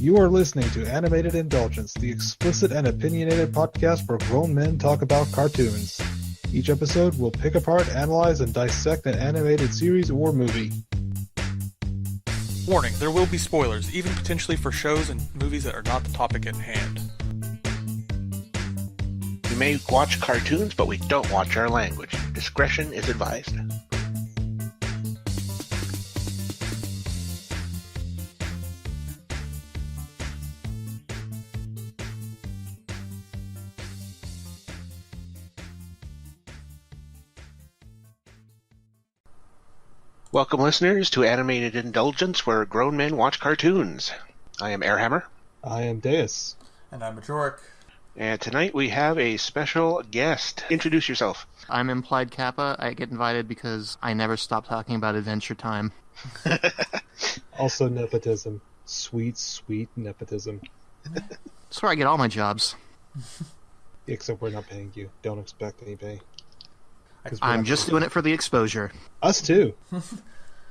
You are listening to Animated Indulgence, the explicit and opinionated podcast where grown men talk about cartoons. Each episode will pick apart, analyze, and dissect an animated series or movie. Warning, there will be spoilers, even potentially for shows and movies that are not the topic at hand. We may watch cartoons, but we don't watch our language. Discretion is advised. Welcome, listeners, to Animated Indulgence, where grown men watch cartoons. I am Airhammer. I am Dais. And I'm Mojoric. And tonight we have a special guest. Introduce yourself. I'm Implied Kappa. I get invited because I never stop talking about Adventure Time. Also nepotism. Sweet, sweet nepotism. That's where I get all my jobs. Except we're not paying you. Don't expect any pay. I'm just doing it for the exposure. Us too.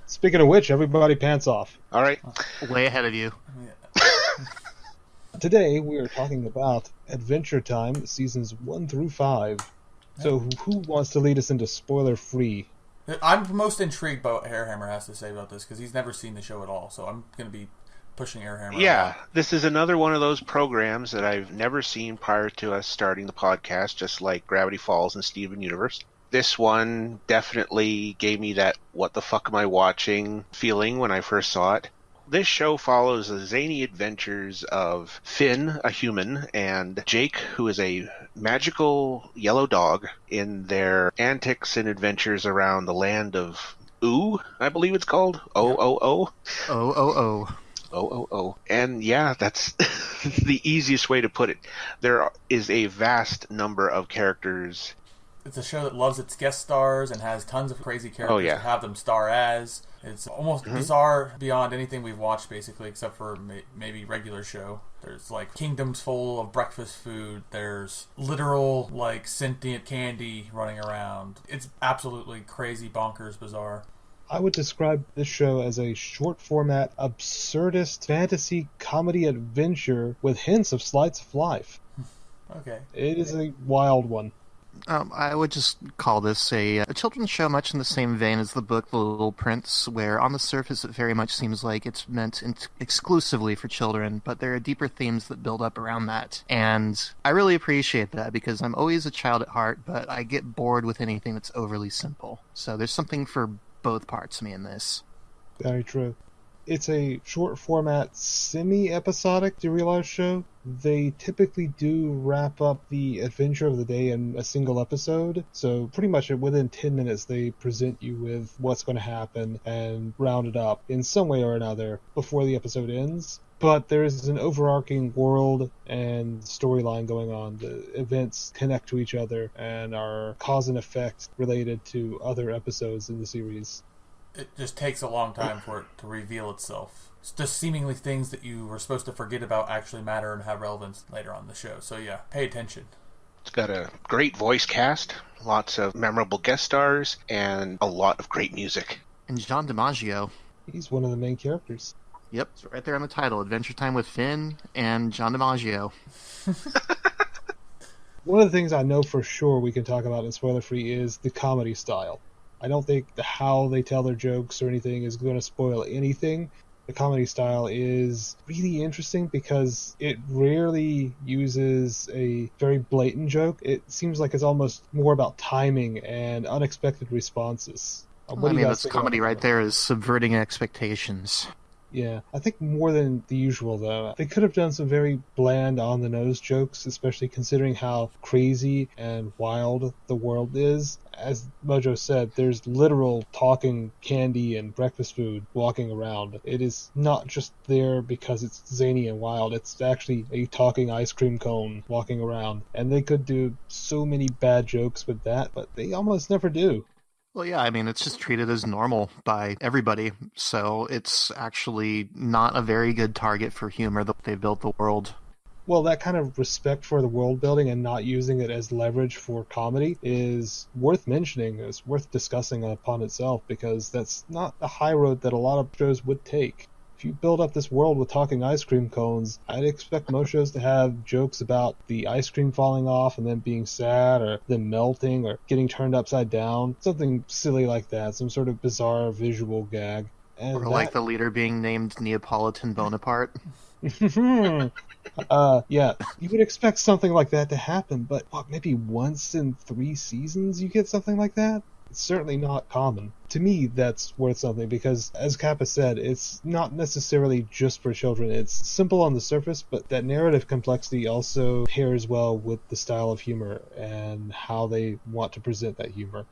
Speaking of which, everybody pants off. All right. Way ahead of you. Today we are talking about Adventure Time, seasons 1 through 5. So who wants to lead us into spoiler-free? I'm most intrigued by what Airhammer has to say about this, because he's never seen the show at all, so I'm going to be pushing Airhammer. Yeah, this is another one of those programs that I've never seen prior to us starting the podcast, just like Gravity Falls and Steven Universe. This one definitely gave me that what the fuck am I watching feeling when I first saw it. This show follows the zany adventures of Finn, a human, and Jake, who is a magical yellow dog, in their antics and adventures around the land of Ooh, I believe it's called. O-O-O. O-O-O. O-O-O. And yeah, that's the easiest way to put it. There is a vast number of characters. It's a show that loves its guest stars and has tons of crazy characters to have them star as. It's almost bizarre beyond anything we've watched, basically, except for maybe regular show. There's, like, kingdoms full of breakfast food. There's literal, like, sentient candy running around. It's absolutely crazy, bonkers, bizarre. I would describe this show as a short-format, absurdist fantasy comedy adventure with hints of slice of life. Okay. It is a wild one. I would just call this a children's show much in the same vein as the book The Little Prince, where on the surface it very much seems like it's meant exclusively for children, but there are deeper themes that build up around that. And I really appreciate that, because I'm always a child at heart, but I get bored with anything that's overly simple. So there's something for both parts of me in this. Very true. It's a short-format, semi-episodic serialized show. They typically do wrap up the adventure of the day in a single episode. So pretty much within 10 minutes, they present you with what's going to happen and round it up in some way or another before the episode ends. But there is an overarching world and storyline going on. The events connect to each other and are cause and effect related to other episodes in the series. It just takes a long time for it to reveal itself. It's just seemingly things that you were supposed to forget about actually matter and have relevance later on in the show. So yeah, pay attention. It's got a great voice cast, lots of memorable guest stars, and a lot of great music. And John DiMaggio. He's one of the main characters. Yep, it's right there on the title, Adventure Time with Finn and John DiMaggio. One of the things I know for sure we can talk about in spoiler-free is the comedy style. I don't think how they tell their jokes or anything is going to spoil anything. The comedy style is really interesting because it rarely uses a very blatant joke. It seems like it's almost more about timing and unexpected responses. That's comedy right there, is subverting expectations. Yeah, I think more than the usual, though. They could have done some very bland, on-the-nose jokes, especially considering how crazy and wild the world is. As Mojo said, there's literal talking candy and breakfast food walking around. It is not just there because it's zany and wild. It's actually a talking ice cream cone walking around. And they could do so many bad jokes with that, but they almost never do. Well, yeah, I mean, it's just treated as normal by everybody, so it's actually not a very good target for humor that they built the world. Well, that kind of respect for the world building and not using it as leverage for comedy is worth mentioning. It's worth discussing upon itself, because that's not a high road that a lot of shows would take. If you build up this world with talking ice cream cones, I'd expect most shows to have jokes about the ice cream falling off and then being sad, or them melting, or getting turned upside down. Something silly like that, some sort of bizarre visual gag. And or like the leader being named Neapolitan Bonaparte. Yeah, you would expect something like that to happen, but what, maybe once in 3 seasons you get something like that? It's certainly not common. To me, that's worth something because, as Kappa said, it's not necessarily just for children. It's simple on the surface, but that narrative complexity also pairs well with the style of humor and how they want to present that humor.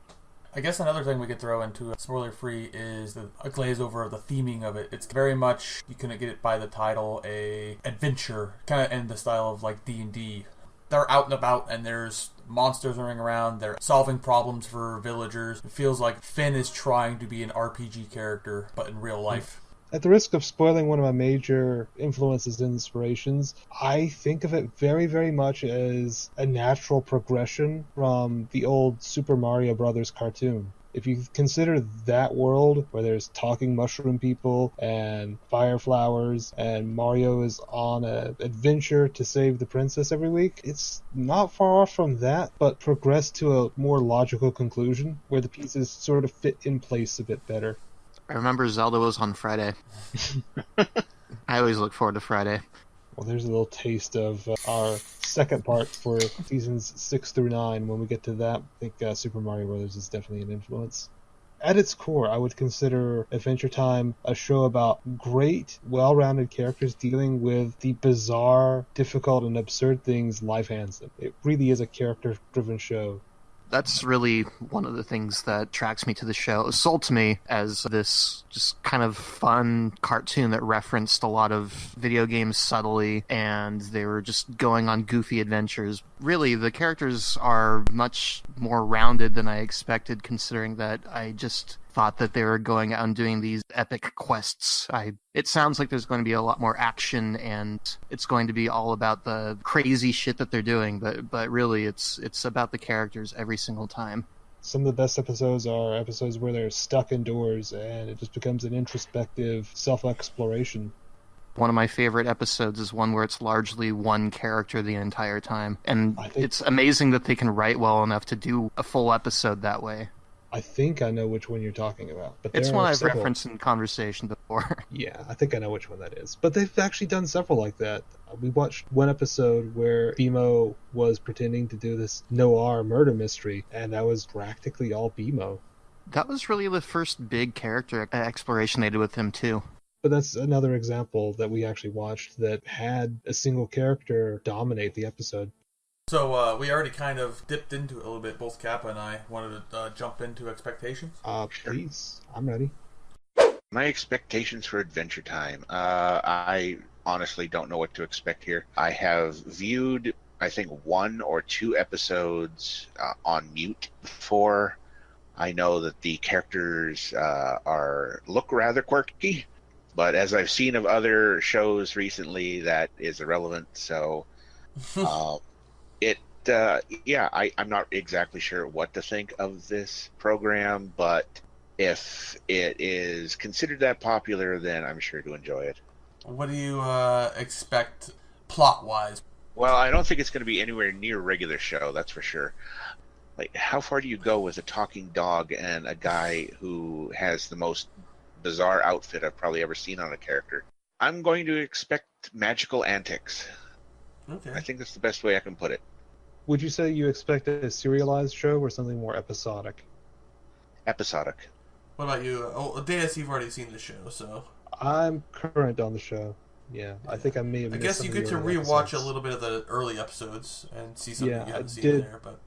I guess another thing we could throw into spoiler-free is a glaze over of the theming of it. It's very much, you couldn't get it by the title, a adventure, kind of in the style of like D&D. They're out and about and there's monsters running around, they're solving problems for villagers. It feels like Finn is trying to be an RPG character, but in real life. At the risk of spoiling one of my major influences and inspirations, I think of it very, very much as a natural progression from the old Super Mario Brothers cartoon. If you consider that world where there's talking mushroom people and fire flowers and Mario is on an adventure to save the princess every week, it's not far off from that, but progressed to a more logical conclusion where the pieces sort of fit in place a bit better. I remember Zelda was on Friday. I always look forward to Friday. Well, there's a little taste of our second part for seasons 6 through 9. When we get to that, I think Super Mario Bros. Is definitely an influence. At its core, I would consider Adventure Time a show about great, well-rounded characters dealing with the bizarre, difficult, and absurd things life hands them. It really is a character-driven show. That's really one of the things that attracts me to the show. It was sold to me as this just kind of fun cartoon that referenced a lot of video games subtly, and they were just going on goofy adventures. Really, the characters are much more rounded than I expected, considering that I just thought that they were going out and doing these epic quests. It sounds like there's going to be a lot more action, and it's going to be all about the crazy shit that they're doing, but really it's about the characters every single time. Some of the best episodes are episodes where they're stuck indoors and it just becomes an introspective self-exploration. One of my favorite episodes is one where it's largely one character the entire time, and it's amazing that they can write well enough to do a full episode that way. I think I know which one you're talking about. But it's one I've referenced in conversation before. Yeah, I think I know which one that is. But they've actually done several like that. We watched one episode where BMO was pretending to do this noir murder mystery, and that was practically all BMO. That was really the first big character exploration they did with him, too. But that's another example that we actually watched that had a single character dominate the episode. So we already kind of dipped into it a little bit. Both Kappa and I wanted to jump into expectations. Please, I'm ready. My expectations for Adventure Time. I honestly don't know what to expect here. I have viewed, I think, 1 or 2 episodes on mute before. I know that the characters look rather quirky, but as I've seen of other shows recently, that is irrelevant. So. I'm not exactly sure what to think of this program, but if it is considered that popular, then I'm sure to enjoy it. What do you expect plot-wise? Well, I don't think it's going to be anywhere near a regular show, that's for sure. Like, how far do you go with a talking dog and a guy who has the most bizarre outfit I've probably ever seen on a character? I'm going to expect magical antics. Okay. I think that's the best way I can put it. Would you say you expect a serialized show or something more episodic? Episodic. What about you? Oh, Dais, you've already seen the show, so... I'm current on the show. Yeah, I think I may have missed some of the early episodes. I guess you get to rewatch a little bit of the early episodes and see something you haven't seen there, but...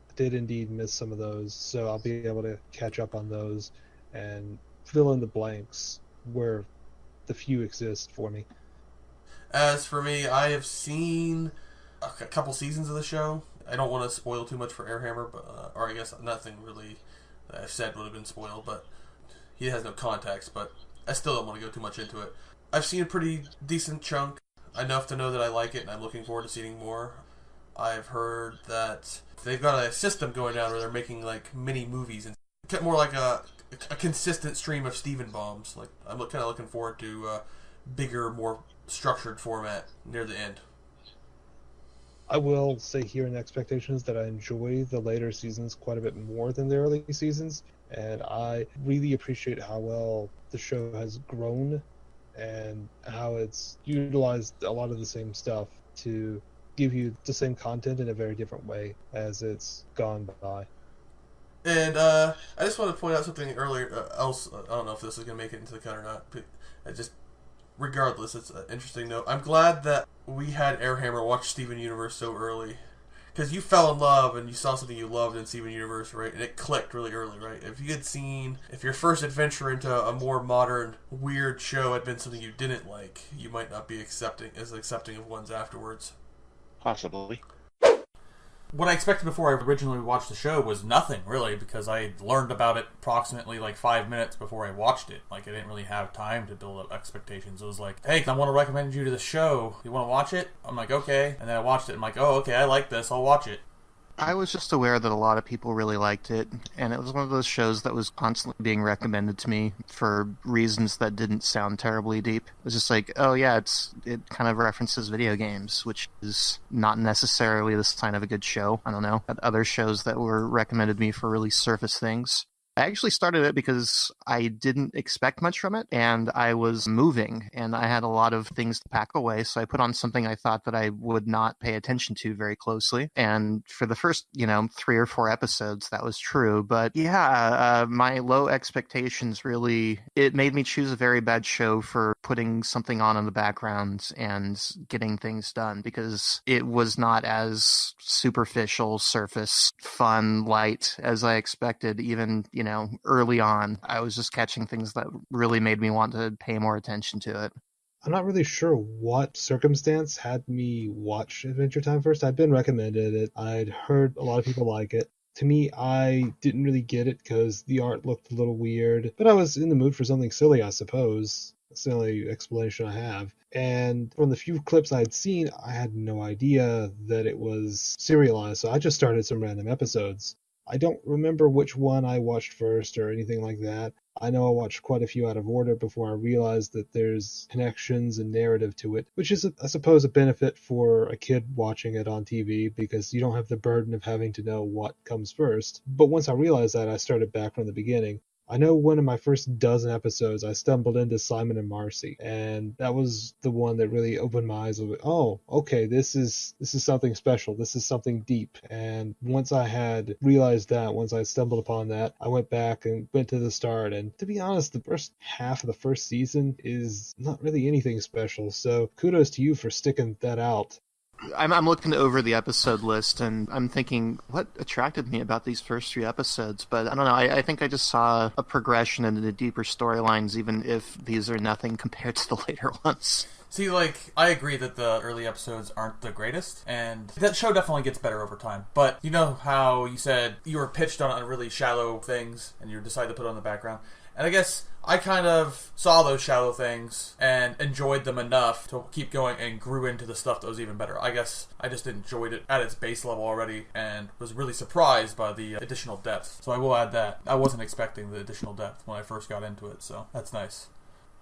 I did indeed miss some of those, so I'll be able to catch up on those and fill in the blanks where the few exist for me. As for me, I have seen a couple seasons of the show. I don't want to spoil too much for Airhammer, but or I guess nothing really that I've said would have been spoiled, but he has no context, but I still don't want to go too much into it. I've seen a pretty decent chunk, enough to know that I like it, and I'm looking forward to seeing more. I've heard that they've got a system going down where they're making like mini movies, and more like a consistent stream of Steven bombs. Like, I'm kind of looking forward to bigger, more structured format near the end. I will say here in Expectations that I enjoy the later seasons quite a bit more than the early seasons, and I really appreciate how well the show has grown and how it's utilized a lot of the same stuff to give you the same content in a very different way as it's gone by. And I just want to point out something earlier. I don't know if this is going to make it into the cut or not. But regardless, it's an interesting note. I'm glad that we had Airhammer watch Steven Universe so early. Because you fell in love and you saw something you loved in Steven Universe, right? And it clicked really early, right? If your first adventure into a more modern, weird show had been something you didn't like, you might not be as accepting of ones afterwards. Possibly. What I expected before I originally watched the show was nothing, really, because I learned about it approximately 5 minutes before I watched it. I didn't really have time to build up expectations. It was like, hey, I want to recommend you to the show. You want to watch it? I'm like, okay. And then I watched it. I'm like, oh, okay, I like this. I'll watch it. I was just aware that a lot of people really liked it, and it was one of those shows that was constantly being recommended to me for reasons that didn't sound terribly deep. It was just like, oh yeah, it kind of references video games, which is not necessarily the sign of a good show. I don't know. Other shows that were recommended me for really surface things. I actually started it because I didn't expect much from it, and I was moving, and I had a lot of things to pack away, so I put on something I thought that I would not pay attention to very closely, and for the first, 3 or 4 episodes, that was true, but yeah, my low expectations really, it made me choose a very bad show for putting something on in the background and getting things done, because it was not as superficial, surface, fun, light as I expected, even, early on. I was just catching things that really made me want to pay more attention to it. I'm not really sure what circumstance had me watch Adventure Time first. I'd been recommended it. I'd heard a lot of people like it. To me, I didn't really get it because the art looked a little weird, but I was in the mood for something silly, I suppose. That's the only explanation I have. And from the few clips I'd seen, I had no idea that it was serialized, so I just started some random episodes. I don't remember which one I watched first or anything like that. I know I watched quite a few out of order before I realized that there's connections and narrative to it, which is, I suppose, a benefit for a kid watching it on TV because you don't have the burden of having to know what comes first. But once I realized that, I started back from the beginning. I know one of my first dozen episodes, I stumbled into Simon and Marcy, and that was the one that really opened my eyes. Oh, okay, this is something special. This is something deep. And once I had realized that, once I stumbled upon that, I went back and went to the start. And to be honest, the first half of the first season is not really anything special. So kudos to you for sticking that out. I'm looking over the episode list, and I'm thinking, what attracted me about these first 3 episodes? But I don't know, I think I just saw a progression into the deeper storylines, even if these are nothing compared to the later ones. See, I agree that the early episodes aren't the greatest, and that show definitely gets better over time. But you know how you said you were pitched on really shallow things, and you decided to put it on the background? And I guess I kind of saw those shallow things and enjoyed them enough to keep going and grew into the stuff that was even better. I guess I just enjoyed it at its base level already and was really surprised by the additional depth. So I will add that. I wasn't expecting the additional depth when I first got into it, so that's nice.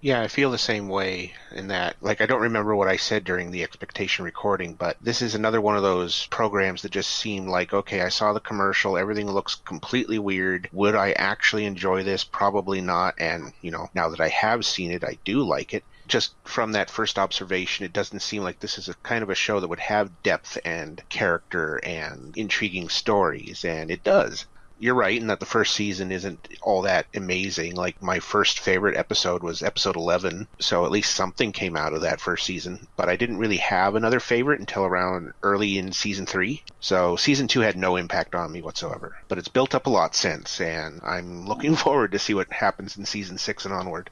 Yeah, I feel the same way in that. I don't remember what I said during the expectation recording, but this is another one of those programs that just seemed like, okay, I saw the commercial, everything looks completely weird. Would I actually enjoy this? Probably not. And, now that I have seen it, I do like it. Just from that first observation, it doesn't seem like this is a kind of a show that would have depth and character and intriguing stories, and it does. You're right in that the first season isn't all that amazing. My first favorite episode was episode 11, so at least something came out of that first season. But I didn't really have another favorite until around early in season 3. So season 2 had no impact on me whatsoever. But it's built up a lot since, and I'm looking forward to see what happens in season 6 and onward.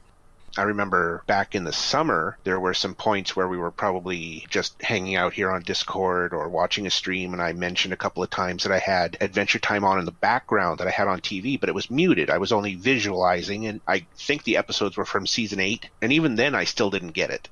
I remember back in the summer, there were some points where we were probably just hanging out here on Discord or watching a stream, and I mentioned a couple of times that I had Adventure Time on in the background that I had on TV, but it was muted. I was only visualizing, and I think the episodes were from season 8, and even then I still didn't get it.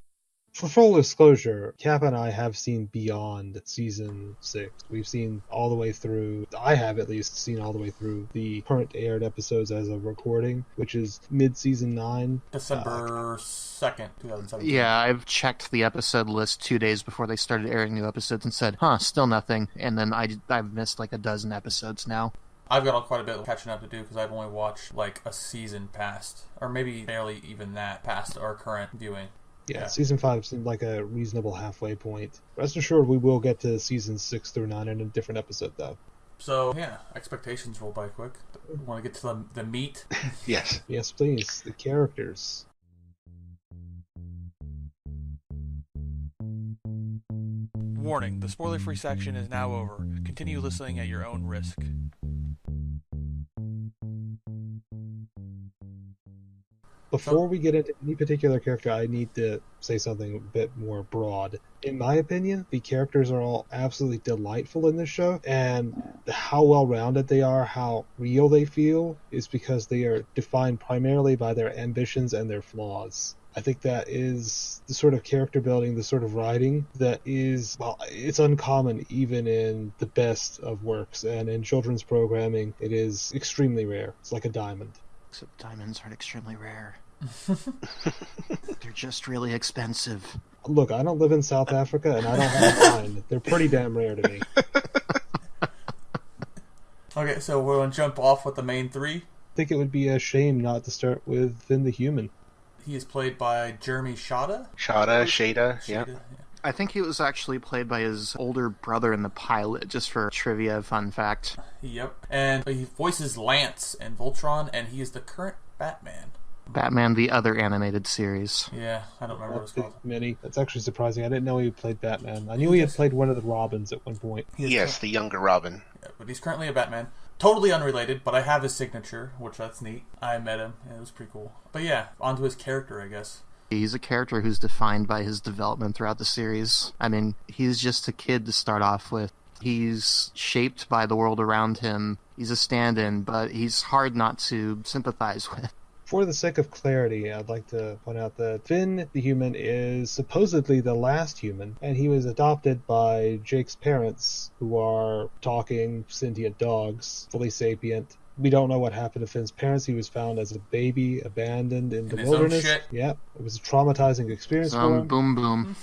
For full disclosure, Kappa and I have seen beyond season 6. We've seen all the way through, I have at least seen all the way through the current aired episodes as of recording, which is mid-season 9. December 2nd, 2017. Yeah, I've checked the episode list 2 days before they started airing new episodes and said, still nothing. And then I've missed like a dozen episodes now. I've got quite a bit of catching up to do because I've only watched like a season past, or maybe barely even that, past our current viewing. Yeah, season 5 seemed like a reasonable halfway point. Rest assured, we will get to seasons 6 through 9 in a different episode, though. So, yeah, expectations roll by quick. Want to get to the meat? Yes. Yes, please. The characters. Warning, the spoiler-free section is now over. Continue listening at your own risk. Before we get into any particular character, I need to say something a bit more broad. In my opinion, the characters are all absolutely delightful in this show, and how well-rounded they are, how real they feel, is because they are defined primarily by their ambitions and their flaws. I think that is the sort of character building, the sort of writing that is, well, it's uncommon even in the best of works, and in children's programming, it is extremely rare. It's like a diamond. Except diamonds aren't extremely rare. They're just really expensive. Look, I don't live in South Africa, and I don't have mine. They're pretty damn rare to me. Okay, so we're going to jump off with the main three. I think it would be a shame not to start with Finn the Human. He is played by Jeremy Shada. Shada, yeah. I think he was actually played by his older brother in the pilot, just for trivia fun fact. Yep. And he voices Lance in Voltron, and he is the current Batman. Batman, the other animated series. Yeah, I don't remember what it's called. Many. That's actually surprising. I didn't know he played Batman. I knew he had played one of the Robins at one point. Yes, the younger Robin. Yeah, but he's currently a Batman. Totally unrelated, but I have his signature, which that's neat. I met him, and it was pretty cool. But yeah, onto his character, I guess. He's a character who's defined by his development throughout the series. I mean, he's just a kid to start off with. He's shaped by the world around him. He's a stand-in, but he's hard not to sympathize with. For the sake of clarity, I'd like to point out that Finn the Human is supposedly the last human, and he was adopted by Jake's parents, who are talking, sentient dogs, fully sapient. We don't know what happened to Finn's parents. He was found as a baby, abandoned in the wilderness. Yeah, it was a traumatizing experience for him. Boom boom.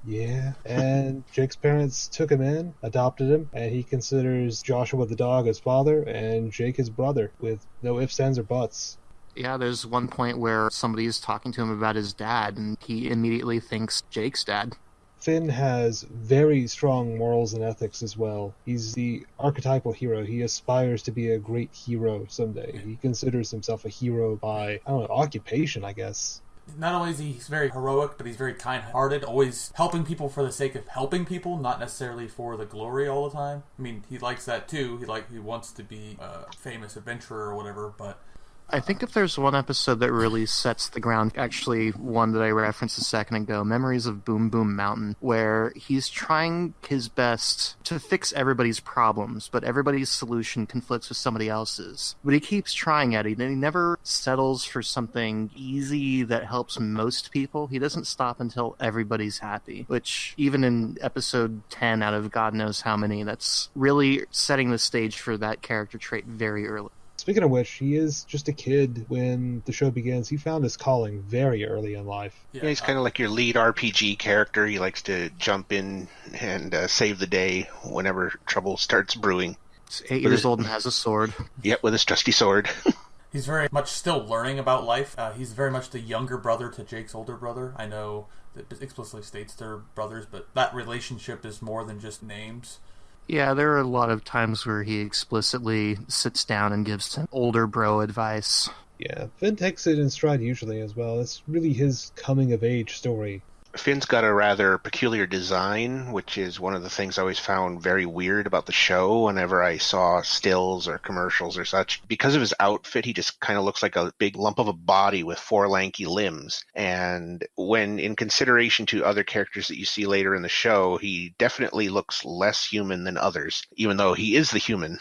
Yeah, and Jake's parents took him in, adopted him, and he considers Joshua the dog his father and Jake his brother, with no ifs, ands, or buts. Yeah, there's one point where somebody is talking to him about his dad, and he immediately thinks Jake's dad. Finn has very strong morals and ethics as well. He's the archetypal hero. He aspires to be a great hero someday. He considers himself a hero by, occupation, I guess. Not only is he very heroic, but he's very kind-hearted, always helping people for the sake of helping people, not necessarily for the glory all the time. I mean, he likes that too. He wants to be a famous adventurer or whatever, but I think if there's one episode that really sets the ground, actually one that I referenced a second ago, Memories of Boom Boom Mountain, where he's trying his best to fix everybody's problems, but everybody's solution conflicts with somebody else's. But he keeps trying at it, and he never settles for something easy that helps most people. He doesn't stop until everybody's happy, which even in episode 10 out of God knows how many, that's really setting the stage for that character trait very early. Speaking of which, he is just a kid when the show begins. He found his calling very early in life. Yeah, he's kind of like your lead RPG character. He likes to jump in and save the day whenever trouble starts brewing. He's 8 years old and has a sword. Yep, with his trusty sword. He's very much still learning about life. He's very much the younger brother to Jake's older brother. I know that explicitly states they're brothers, but that relationship is more than just names. Yeah, there are a lot of times where he explicitly sits down and gives some older bro advice. Yeah, Finn takes it in stride usually as well. It's really his coming-of-age story. Finn's got a rather peculiar design, which is one of the things I always found very weird about the show whenever I saw stills or commercials or such. Because of his outfit, he just kind of looks like a big lump of a body with 4 lanky limbs. And when in consideration to other characters that you see later in the show, he definitely looks less human than others, even though he is the human.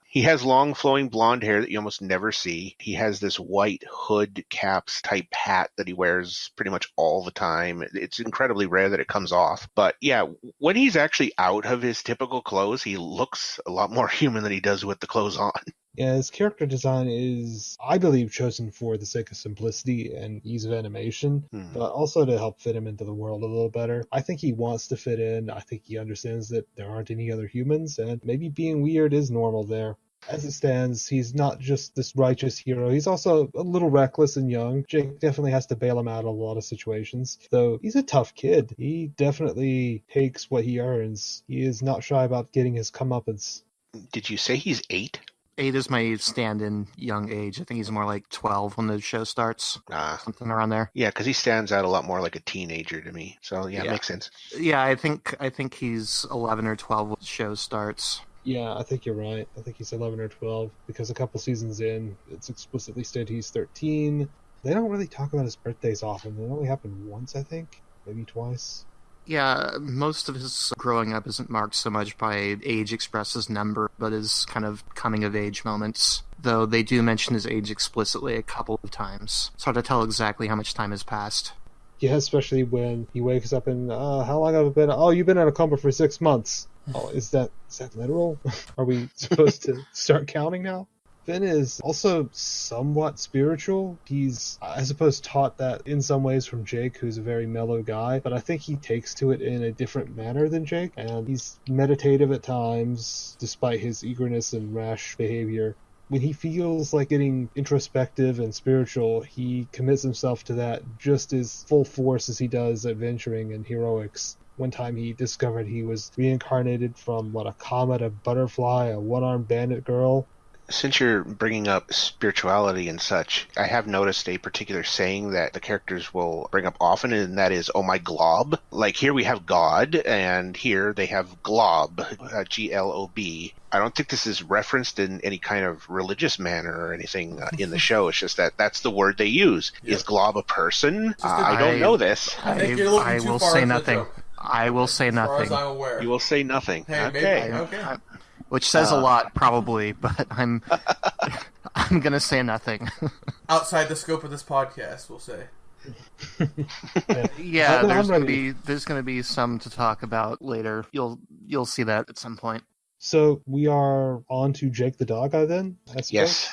He has long flowing blonde hair that you almost never see. He has this white hood caps type hat that he wears pretty much all the time. It's incredibly rare that it comes off. But yeah, when he's actually out of his typical clothes, he looks a lot more human than he does with the clothes on. Yeah, his character design is, I believe, chosen for the sake of simplicity and ease of animation, but also to help fit him into the world a little better. I think he wants to fit in. I think he understands that there aren't any other humans, and maybe being weird is normal there. As it stands, he's not just this righteous hero. He's also a little reckless and young. Jake definitely has to bail him out of a lot of situations, though he's a tough kid. He definitely takes what he earns. He is not shy about getting his comeuppance. Did you say he's 8? 8 is my stand-in young age. I think he's more like 12 when the show starts. Something around there. Yeah, because he stands out a lot more like a teenager to me. So yeah, it makes sense. Yeah, I think he's 11 or 12 when the show starts. Yeah, I think you're right. I think he's 11 or 12, because a couple seasons in, it's explicitly stated he's 13. They don't really talk about his birthdays often. It only happened once, I think. Maybe twice. Yeah, most of his growing up isn't marked so much by age expressed as number, but as kind of coming-of-age moments. Though they do mention his age explicitly a couple of times. It's hard to tell exactly how much time has passed. Yeah, especially when he wakes up and, how long have I been? Oh, you've been in a coma for 6 months. Oh, is that literal? Are we supposed to start counting now? Finn is also somewhat spiritual. He's, I suppose, taught that in some ways from Jake, who's a very mellow guy, but I think he takes to it in a different manner than Jake, and he's meditative at times, despite his eagerness and rash behavior. When he feels like getting introspective and spiritual, he commits himself to that just as full force as he does adventuring and heroics. One time he discovered he was reincarnated from, a comet, a butterfly, a one-armed bandit girl. Since you're bringing up spirituality and such, I have noticed a particular saying that the characters will bring up often, and that is, oh my glob. Like here we have God, and here they have glob, G-L-O-B. I don't think this is referenced in any kind of religious manner or anything in the show. It's just that that's the word they use. Yep. Is glob a person? I don't know this. I will say nothing. I will say nothing. As far as I'm aware. You will say nothing. Hey, okay. Maybe. Okay. Which says a lot, probably, but I'm gonna say nothing. Outside the scope of this podcast, we'll say. Yeah, there's gonna be some to talk about later. You'll see that at some point. So we are on to Jake the dog, then? Yes.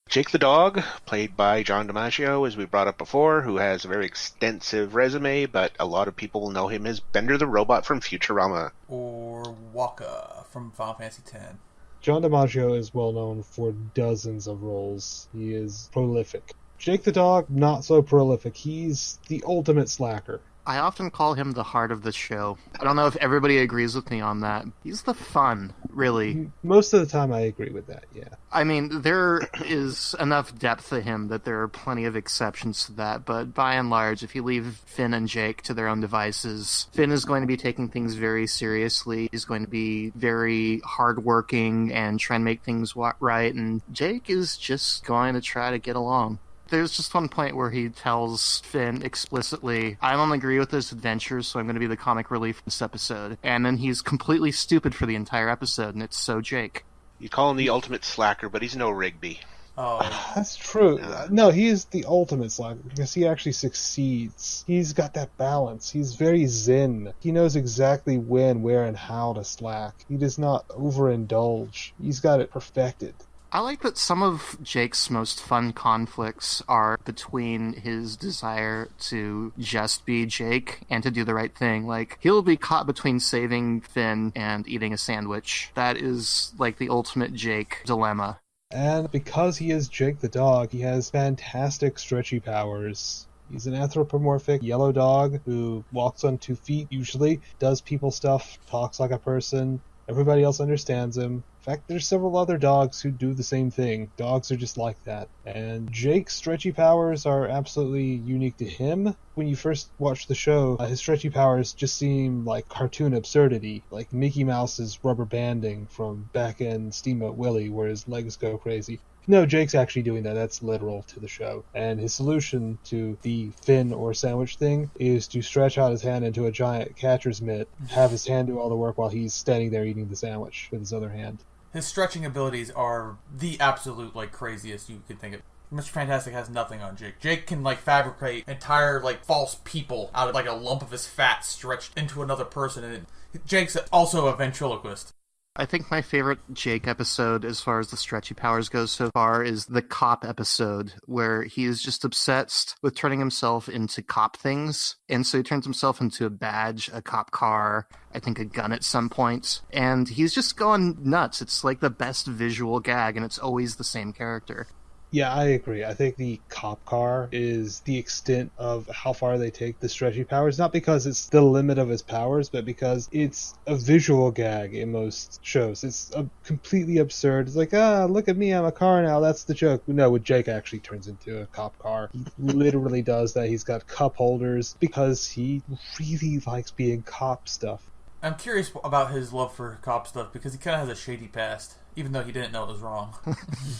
Jake the dog, played by John DiMaggio, as we brought up before, who has a very extensive resume, but a lot of people know him as Bender the Robot from Futurama. Or Waka from Final Fantasy X. John DiMaggio is well known for dozens of roles. He is prolific. Jake the dog, not so prolific. He's the ultimate slacker. I often call him the heart of the show. I don't know if everybody agrees with me on that. He's the fun, really. Most of the time I agree with that, yeah. I mean, there is enough depth to him that there are plenty of exceptions to that, but by and large, if you leave Finn and Jake to their own devices, Finn is going to be taking things very seriously. He's going to be very hardworking and try and make things right, and Jake is just going to try to get along. There's just one point where he tells Finn explicitly, I don't agree with this adventure, so I'm going to be the comic relief in this episode. And then he's completely stupid for the entire episode, and it's so Jake. You call him the ultimate slacker, but he's no Rigby. Oh, that's true. No, he is the ultimate slacker, because he actually succeeds. He's got that balance. He's very zen. He knows exactly when, where, and how to slack. He does not overindulge. He's got it perfected. I like that some of Jake's most fun conflicts are between his desire to just be Jake and to do the right thing. Like, he'll be caught between saving Finn and eating a sandwich. That is, like, the ultimate Jake dilemma. And because he is Jake the dog, he has fantastic stretchy powers. He's an anthropomorphic yellow dog who walks on 2 feet, usually, does people stuff, talks like a person. Everybody else understands him. In fact, there's several other dogs who do the same thing. Dogs are just like that. And Jake's stretchy powers are absolutely unique to him. When you first watch the show, his stretchy powers just seem like cartoon absurdity, like Mickey Mouse's rubber banding from back in Steamboat Willie, where his legs go crazy. No, Jake's actually doing that. That's literal to the show. And his solution to the fin or sandwich thing is to stretch out his hand into a giant catcher's mitt, have his hand do all the work while he's standing there eating the sandwich with his other hand. His stretching abilities are the absolute, like, craziest you could think of. Mr. Fantastic has nothing on Jake. Jake can, like, fabricate entire, like, false people out of, like, a lump of his fat stretched into another person, and Jake's also a ventriloquist. I think my favorite Jake episode, as far as the stretchy powers goes so far, is the cop episode, where he is just obsessed with turning himself into cop things. And so he turns himself into a badge, a cop car, I think a gun at some point. And he's just going nuts. It's like the best visual gag, and it's always the same character. Yeah, I agree. I think the cop car is the extent of how far they take the stretchy powers, not because it's the limit of his powers, but because it's a visual gag in most shows. It's completely absurd. It's like, look at me, I'm a car now, that's the joke. No, with Jake actually turns into a cop car. He literally does that. He's got cup holders because he really likes being cop stuff. I'm curious about his love for cop stuff because he kind of has a shady past, even though he didn't know it was wrong.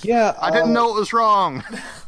Yeah. I didn't know it was wrong.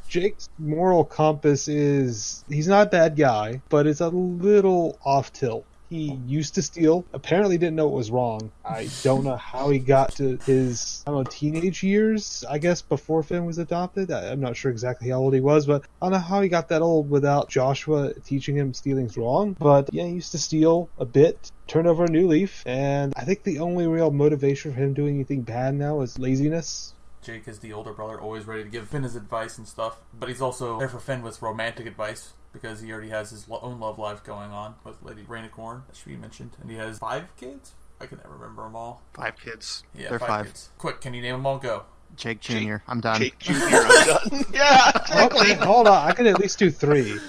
Jake's moral compass is, he's not a bad guy, but it's a little off tilt. He used to steal, apparently didn't know it was wrong. I don't know how he got to his, teenage years, I guess, before Finn was adopted. I'm not sure exactly how old he was, but I don't know how he got that old without Joshua teaching him stealing's wrong. But yeah, he used to steal a bit, turn over a new leaf, and I think the only real motivation for him doing anything bad now is laziness. Jake is the older brother, always ready to give Finn his advice and stuff, but he's also there for Finn with romantic advice, because he already has his own love life going on with Lady Rainicorn, that should be mentioned. And he has 5 kids? I can never remember them all. 5 kids. Yeah, they're 5 kids. Quick, can you name them all? Go. Jake Jr. I'm done. Jake Jr. I'm done. Yeah, quickly. Okay, hold on. I can at least do 3.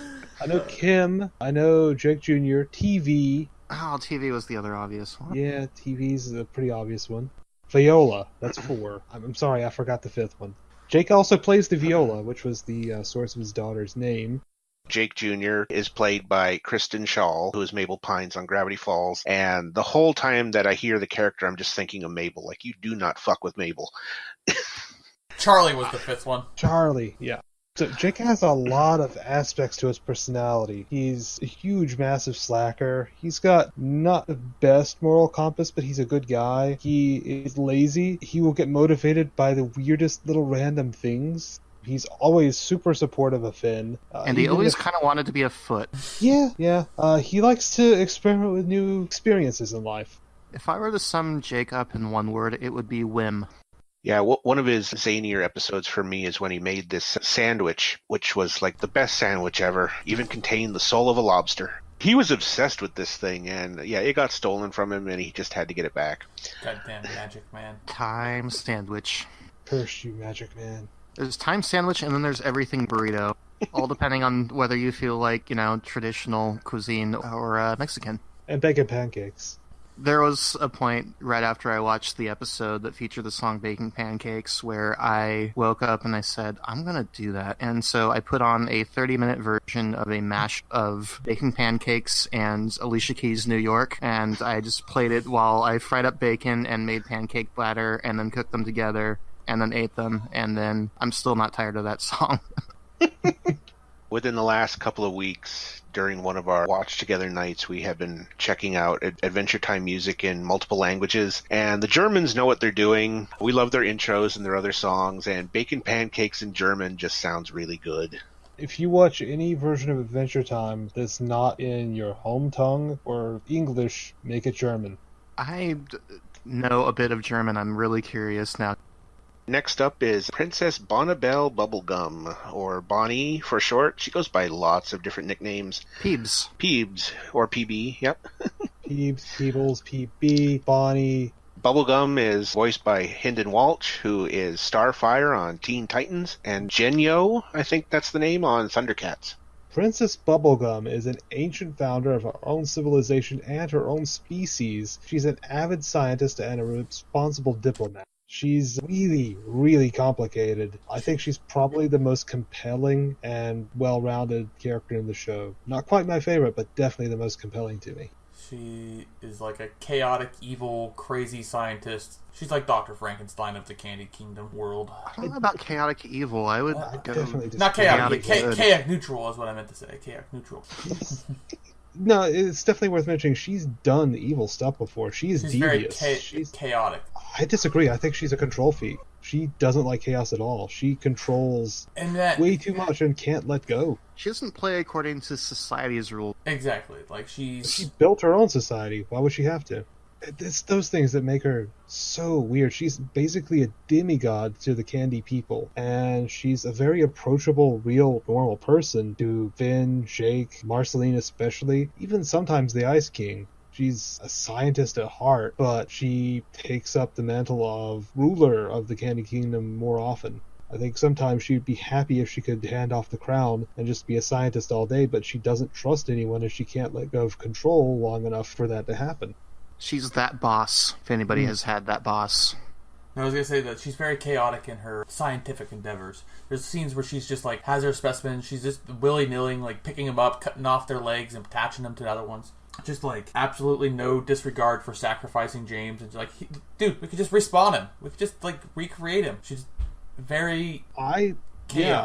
I know Kim. I know Jake Jr. TV. Oh, TV was the other obvious one. Yeah, TV's a pretty obvious one. Viola. That's 4. I'm sorry, I forgot the 5th one. Jake also plays the viola, which was the source of his daughter's name. Jake Jr. is played by Kristen Schaal, who is Mabel Pines on Gravity Falls. And the whole time that I hear the character, I'm just thinking of Mabel. Like, you do not fuck with Mabel. Charlie was the 5th one. Charlie, yeah. So Jake has a lot of aspects to his personality. He's a huge, massive slacker. He's got not the best moral compass, but he's a good guy. He is lazy. He will get motivated by the weirdest little random things. He's always super supportive of Finn. And he always kind of wanted to be a foot. Yeah. He likes to experiment with new experiences in life. If I were to sum Jake up in one word, it would be whim. Yeah, one of his zanier episodes for me is when he made this sandwich, which was like the best sandwich ever, even contained the soul of a lobster. He was obsessed with this thing, and yeah, it got stolen from him, and he just had to get it back. Goddamn magic man. Time sandwich. Curse you, magic man. There's time sandwich, and then there's everything burrito. All depending on whether you feel like, traditional cuisine or Mexican. And bacon pancakes. There was a point right after I watched the episode that featured the song Baking Pancakes where I woke up and I said, I'm going to do that. And so I put on a 30-minute version of a mash of Baking Pancakes and Alicia Keys' New York, and I just played it while I fried up bacon and made pancake batter and then cooked them together and then ate them, and then I'm still not tired of that song. Within the last couple of weeks, during one of our watch together nights, we have been checking out Adventure Time music in multiple languages, and the Germans know what they're doing. We love their intros and their other songs, and Bacon Pancakes in German just sounds really good. If you watch any version of Adventure Time that's not in your home tongue or English, make it German. I know a bit of German. I'm really curious now. Next up is Princess Bonnibel Bubblegum, or Bonnie for short. She goes by lots of different nicknames. Peebs, or PB, yep. Peebs, Peebles, PB, Bonnie. Bubblegum is voiced by Hynden Walch, who is Starfire on Teen Titans, and Genyo, I think that's the name, on Thundercats. Princess Bubblegum is an ancient founder of her own civilization and her own species. She's an avid scientist and a responsible diplomat. She's really, really complicated. I think she's probably the most compelling and well-rounded character in the show. Not quite my favorite, but definitely the most compelling to me. She is like a chaotic, evil, crazy scientist. She's like Dr. Frankenstein of the Candy Kingdom world. I don't know about chaotic evil. I would go... Definitely not chaotic. Chaotic neutral is what I meant to say. Chaotic neutral. No, it's definitely worth mentioning. She's done evil stuff before. She's devious. She's chaotic. I disagree. I think she's a control freak. She doesn't like chaos at all. She controls way too much and can't let go. She doesn't play according to society's rules. Exactly. Like, she built her own society. Why would she have to? It's those things that make her so weird. She's basically a demigod to the Candy people, and she's a very approachable, real, normal person to Finn, Jake, Marceline especially, even sometimes the Ice King. She's a scientist at heart, but she takes up the mantle of ruler of the Candy Kingdom more often. I think sometimes she'd be happy if she could hand off the crown and just be a scientist all day, but she doesn't trust anyone if she can't let go of control long enough for that to happen. She's that boss, if anybody has had that boss. I was going to say that she's very chaotic in her scientific endeavors. There's scenes where she's just like, has her specimens, she's just willy-nilly, like picking them up, cutting off their legs and attaching them to the other ones. Just like absolutely no disregard for sacrificing James. And like, dude, we could just respawn him. We could just like recreate him. She's very... I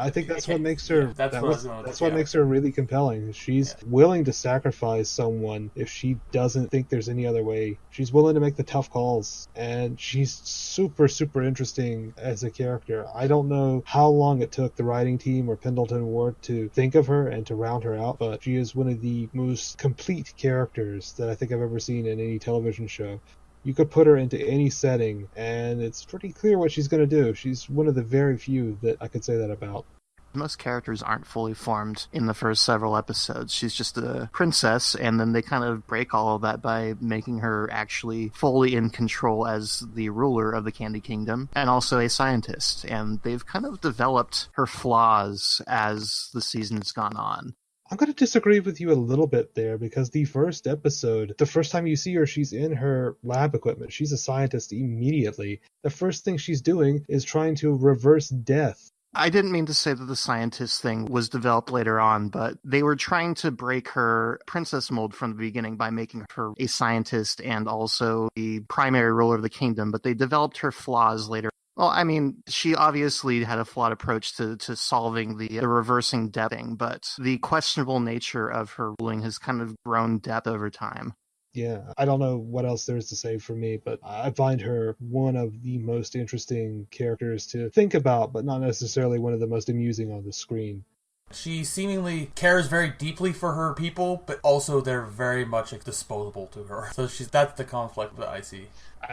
think that's what makes her. That's what makes her really compelling. She's willing to sacrifice someone if she doesn't think there's any other way. She's willing to make the tough calls, and she's super, super interesting as a character. I don't know how long it took the writing team or Pendleton Ward to think of her and to round her out, but she is one of the most complete characters that I think I've ever seen in any television show. You could put her into any setting, and it's pretty clear what she's going to do. She's one of the very few that I could say that about. Most characters aren't fully formed in the first several episodes. She's just a princess, and then they kind of break all of that by making her actually fully in control as the ruler of the Candy Kingdom, and also a scientist. And they've kind of developed her flaws as the season's gone on. I'm going to disagree with you a little bit there, because the first episode, the first time you see her, she's in her lab equipment. She's a scientist immediately. The first thing she's doing is trying to reverse death. I didn't mean to say that the scientist thing was developed later on, but they were trying to break her princess mold from the beginning by making her a scientist and also the primary ruler of the kingdom, but they developed her flaws later. Well, I mean, she obviously had a flawed approach to solving the reversing death thing, but the questionable nature of her ruling has kind of grown depth over time. Yeah, I don't know what else there is to say for me, but I find her one of the most interesting characters to think about, but not necessarily one of the most amusing on the screen. She seemingly cares very deeply for her people, but also they're very much disposable to her. So that's the conflict that I see.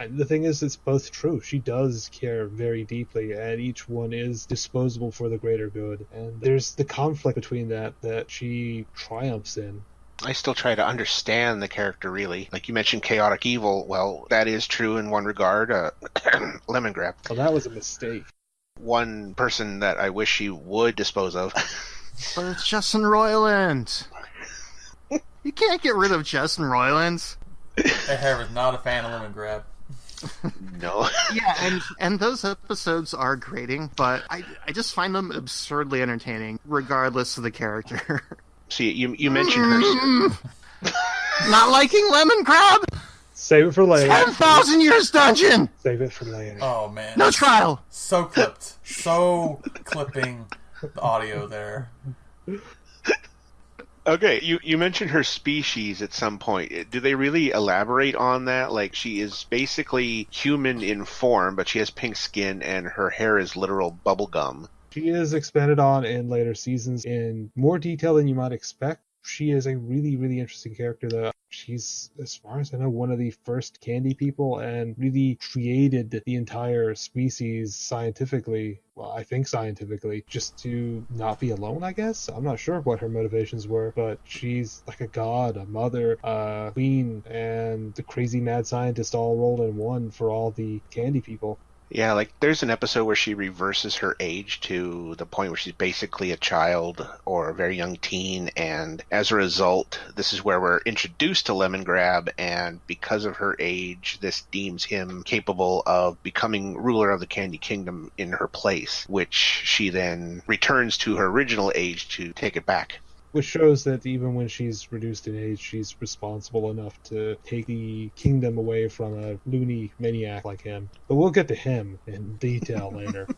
The thing is, it's both true. She does care very deeply, and each one is disposable for the greater good. And there's the conflict between that she triumphs in. I still try to understand the character, really. Like you mentioned chaotic evil. Well, that is true in one regard. Lemongrab. Well, that was a mistake. One person that I wish she would dispose of. But it's Justin Roiland. You can't get rid of Justin Roiland. I was not a fan of Lemongrab. No. Yeah, and those episodes are grating, but I just find them absurdly entertaining, regardless of the character. See, you mentioned her... Not liking Lemongrab? Save it for later. 10,000 years dungeon! Save it for later. Oh, man. No trial! So clipped. So clipping the audio there. Okay, you mentioned her species at some point. Do they really elaborate on that? Like, she is basically human in form, but she has pink skin and her hair is literal bubblegum. She is expanded on in later seasons in more detail than you might expect. She is a really, really interesting character, though. She's, as far as I know, one of the first candy people and really created the entire species scientifically. Well, I think scientifically, just to not be alone, I guess. I'm not sure what her motivations were, but she's like a god, a mother, a queen, and the crazy mad scientist all rolled in one for all the candy people. Yeah, like there's an episode where she reverses her age to the point where she's basically a child or a very young teen, and as a result, this is where we're introduced to Lemongrab, and because of her age, this deems him capable of becoming ruler of the Candy Kingdom in her place, which she then returns to her original age to take it back. Which shows that even when she's reduced in age, she's responsible enough to take the kingdom away from a loony maniac like him. But we'll get to him in detail later.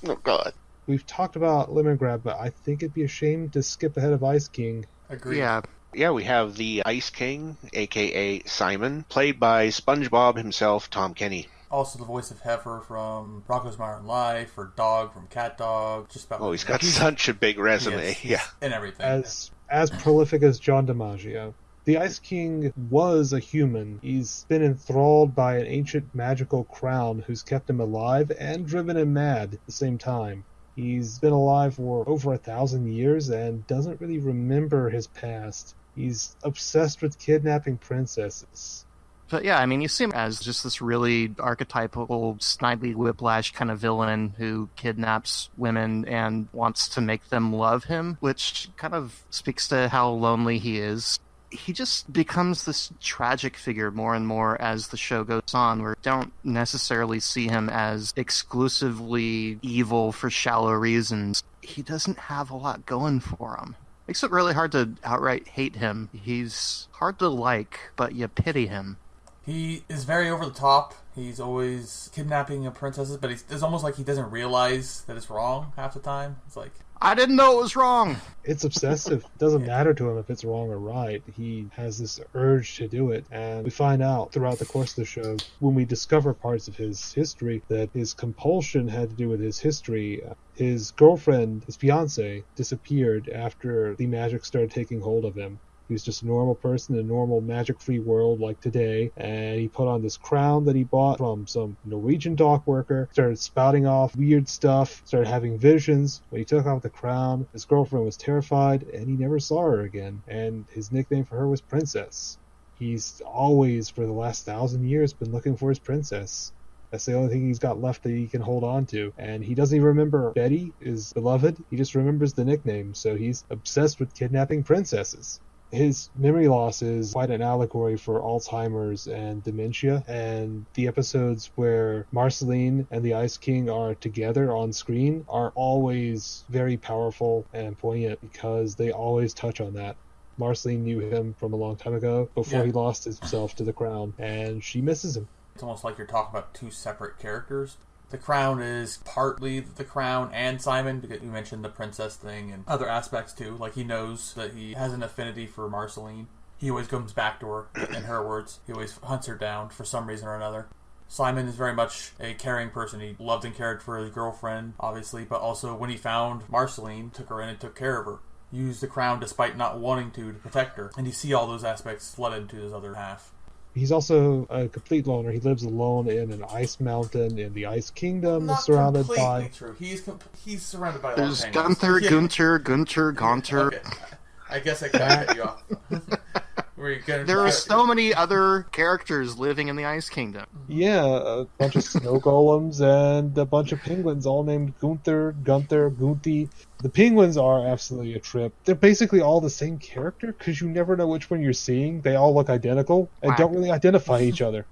Oh, God. We've talked about Lemongrab, but I think it'd be a shame to skip ahead of Ice King. Agreed. Yeah, we have the Ice King, a.k.a. Simon, played by SpongeBob himself, Tom Kenny. Also the voice of Heifer from Rocko's Modern Life, or Dog from Cat Dog. Just about. Oh, he's got such a big resume. Yeah, and everything. As prolific as John DiMaggio. The Ice King was a human. He's been enthralled by an ancient magical crown who's kept him alive and driven him mad at the same time. He's been alive for over 1,000 years and doesn't really remember his past. He's obsessed with kidnapping princesses. But yeah, I mean, you see him as just this really archetypal Snidely Whiplash kind of villain who kidnaps women and wants to make them love him, which kind of speaks to how lonely he is. He just becomes this tragic figure more and more as the show goes on, where we don't necessarily see him as exclusively evil for shallow reasons. He doesn't have a lot going for him. Makes it really hard to outright hate him. He's hard to like, but you pity him. He is very over the top. He's always kidnapping princesses, but it's almost like he doesn't realize that it's wrong half the time. It's like, I didn't know it was wrong. It's obsessive. It doesn't matter to him if it's wrong or right. He has this urge to do it. And we find out throughout the course of the show, when we discover parts of his history, that his compulsion had to do with his history. His girlfriend, his fiancée, disappeared after the magic started taking hold of him. He was just a normal person in a normal magic-free world like today, and he put on this crown that he bought from some Norwegian dock worker, started spouting off weird stuff, started having visions. When he took off the crown, his girlfriend was terrified, and he never saw her again, and his nickname for her was Princess. He's always, for the last 1,000 years, been looking for his princess. That's the only thing he's got left that he can hold on to. And he doesn't even remember Betty, his beloved. He just remembers the nickname, so he's obsessed with kidnapping princesses. His memory loss is quite an allegory for Alzheimer's and dementia, and the episodes where Marceline and the Ice King are together on screen are always very powerful and poignant because they always touch on that. Marceline knew him from a long time ago before he lost himself to the crown, and she misses him. It's almost like you're talking about two separate characters. The crown is partly the crown and Simon, because you mentioned the princess thing and other aspects too. Like, he knows that he has an affinity for Marceline. He always comes back to her, in her words. He always hunts her down for some reason or another. Simon is very much a caring person. He loved and cared for his girlfriend, obviously, but also when he found Marceline, took her in and took care of her. Used the crown despite not wanting to protect her. And you see all those aspects flood into his other half. He's also a complete loner. He lives alone in an ice mountain in the Ice Kingdom, Not surrounded completely by... true. He's surrounded by a There's lot of penguins. Gunther, Gunter, Gaunter. Okay. I guess I can cut you off. There are so many other characters living in the Ice Kingdom. Yeah, a bunch of snow golems and a bunch of penguins, all named Gunther, Gunti. The penguins are absolutely a trip. They're basically all the same character, because you never know which one you're seeing. They all look identical and don't really identify each other.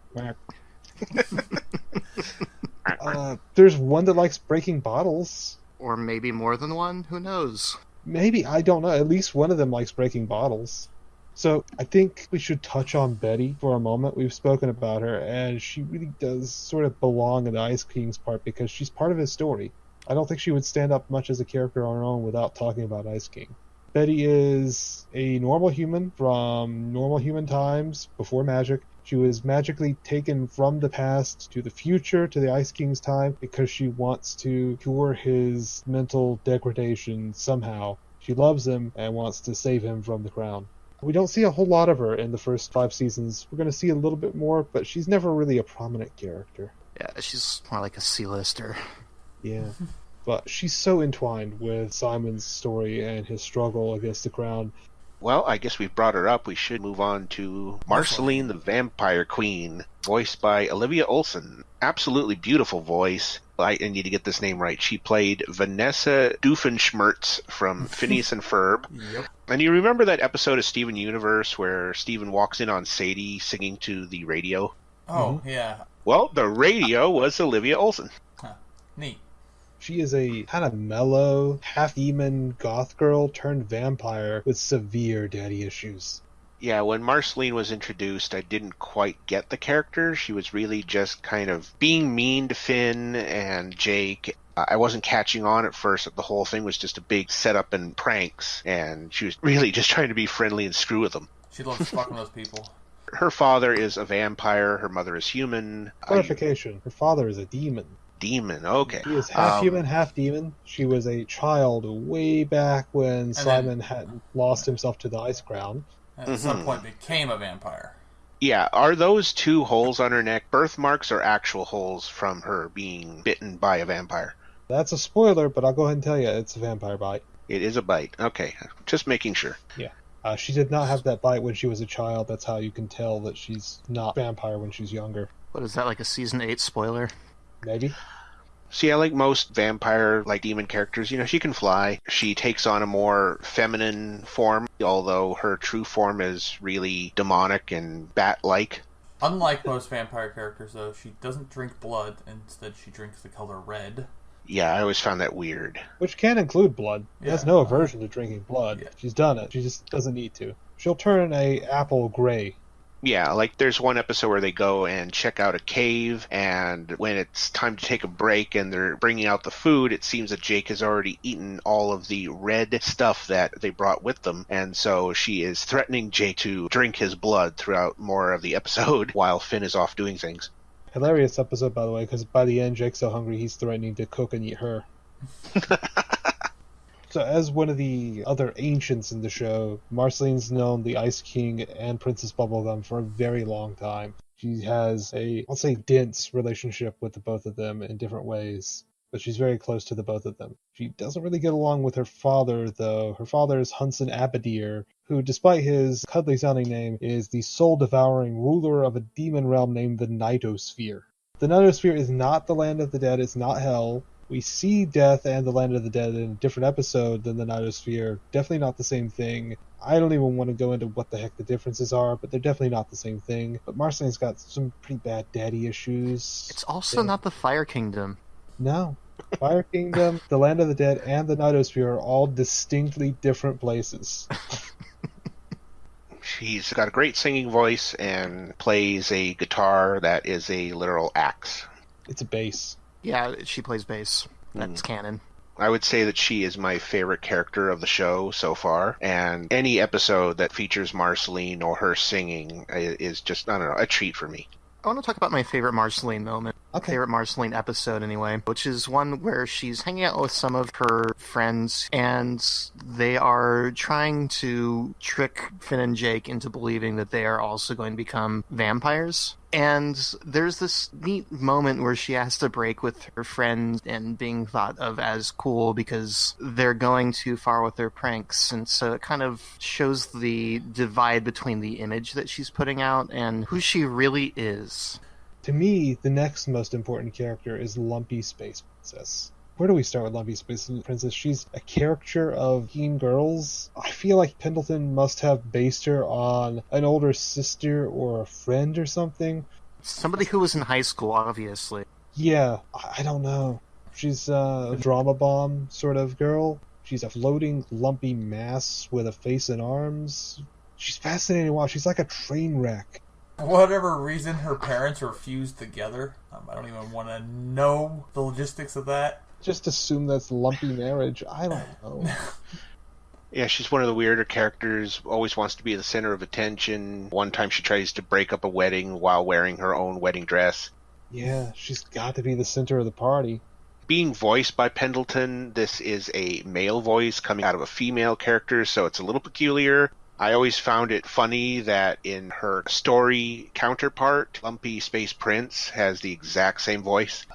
There's one that likes breaking bottles. Or maybe more than one, who knows? Maybe, I don't know. At least one of them likes breaking bottles. So I think we should touch on Betty for a moment. We've spoken about her, and she really does sort of belong in the Ice King's part because she's part of his story. I don't think she would stand up much as a character on her own without talking about Ice King. Betty is a normal human from normal human times before magic. She was magically taken from the past to the future, to the Ice King's time, because she wants to cure his mental degradation somehow. She loves him and wants to save him from the crown. We don't see a whole lot of her in the first 5 seasons. We're going to see a little bit more, but she's never really a prominent character. Yeah, she's more like a C-lister. Yeah. But she's so entwined with Simon's story and his struggle against the crown. Well, I guess we've brought her up. We should move on to Marceline the Vampire Queen, voiced by Olivia Olson. Absolutely beautiful voice. I need to get this name right. She played Vanessa Doofenshmirtz from Phineas and Ferb. Yep. And you remember that episode of Steven Universe where Steven walks in on Sadie singing to the radio? Oh, yeah. Well, the radio was Olivia Olson. Huh. Neat. She is a kind of mellow, half-demon goth girl turned vampire with severe daddy issues. Yeah, when Marceline was introduced, I didn't quite get the character. She was really just kind of being mean to Finn and Jake. I wasn't catching on at first that the whole thing was just a big setup and pranks, and she was really just trying to be friendly and screw with them. She loves fucking those people. Her father is a vampire, her mother is human. Clarification, her father is a demon. Demon, okay. She is half human, half demon. She was a child way back when Simon had lost himself to the ice crown. And at some point became a vampire. Yeah, are those 2 holes on her neck birthmarks or actual holes from her being bitten by a vampire? That's a spoiler, but I'll go ahead and tell you, it's a vampire bite. It is a bite. Okay, just making sure. Yeah. She did not have that bite when she was a child. That's how you can tell that she's not vampire when she's younger. What is that, like a Season 8 spoiler? Maybe. See, I like most vampire, demon characters. She can fly. She takes on a more feminine form, although her true form is really demonic and bat-like. Unlike most vampire characters, though, she doesn't drink blood. Instead, she drinks the color red. Yeah, I always found that weird. Which can include blood. She has no aversion to drinking blood. Yeah. She's done it. She just doesn't need to. She'll turn a apple gray. Yeah, there's one episode where they go and check out a cave, and when it's time to take a break and they're bringing out the food, it seems that Jake has already eaten all of the red stuff that they brought with them, and so she is threatening Jake to drink his blood throughout more of the episode while Finn is off doing things. Hilarious episode, by the way, because by the end, Jake's so hungry he's threatening to cook and eat her. So, as one of the other ancients in the show, Marceline's known the Ice King and Princess Bubblegum for a very long time. She has I'll say, dense relationship with the both of them in different ways, but she's very close to the both of them. She doesn't really get along with her father, though. Her father is Hunson Abadir, who, despite his cuddly-sounding name, is the soul-devouring ruler of a demon realm named the Nightosphere. The Nightosphere is not the land of the dead, it's not hell. We see Death and the Land of the Dead in a different episode than the Nightosphere. Definitely not the same thing. I don't even want to go into what the heck the differences are, but they're definitely not the same thing. But Marceline's got some pretty bad daddy issues. It's also not the Fire Kingdom. No. Fire Kingdom, the Land of the Dead, and the Nightosphere are all distinctly different places. She's got a great singing voice and plays a guitar that is a literal axe. It's a bass. Yeah, she plays bass. That's canon. I would say that she is my favorite character of the show so far, and any episode that features Marceline or her singing is just, I don't know, a treat for me. I want to talk about my favorite Marceline moment. Okay. Favorite Marceline episode, anyway, which is one where she's hanging out with some of her friends, and they are trying to trick Finn and Jake into believing that they are also going to become vampires. And there's this neat moment where she has to break with her friend and being thought of as cool because they're going too far with their pranks. And so it kind of shows the divide between the image that she's putting out and who she really is. To me, the next most important character is Lumpy Space Princess. Where do we start with Lumpy Space Princess? She's a caricature of teen girls. I feel like Pendleton must have based her on an older sister or a friend or something. Somebody who was in high school, obviously. Yeah, I don't know. She's a drama bomb sort of girl. She's a floating, lumpy mass with a face and arms. She's fascinating to watch. She's like a train wreck. For whatever reason, her parents were fused together. I don't even want to know the logistics of that. Just assume that's lumpy marriage. I don't know. Yeah, she's one of the weirder characters, always wants to be the center of attention. One time she tries to break up a wedding while wearing her own wedding dress. Yeah, she's got to be the center of the party. Being voiced by Pendleton, this is a male voice coming out of a female character, so it's a little peculiar. I always found it funny that in her story counterpart, Lumpy Space Prince has the exact same voice.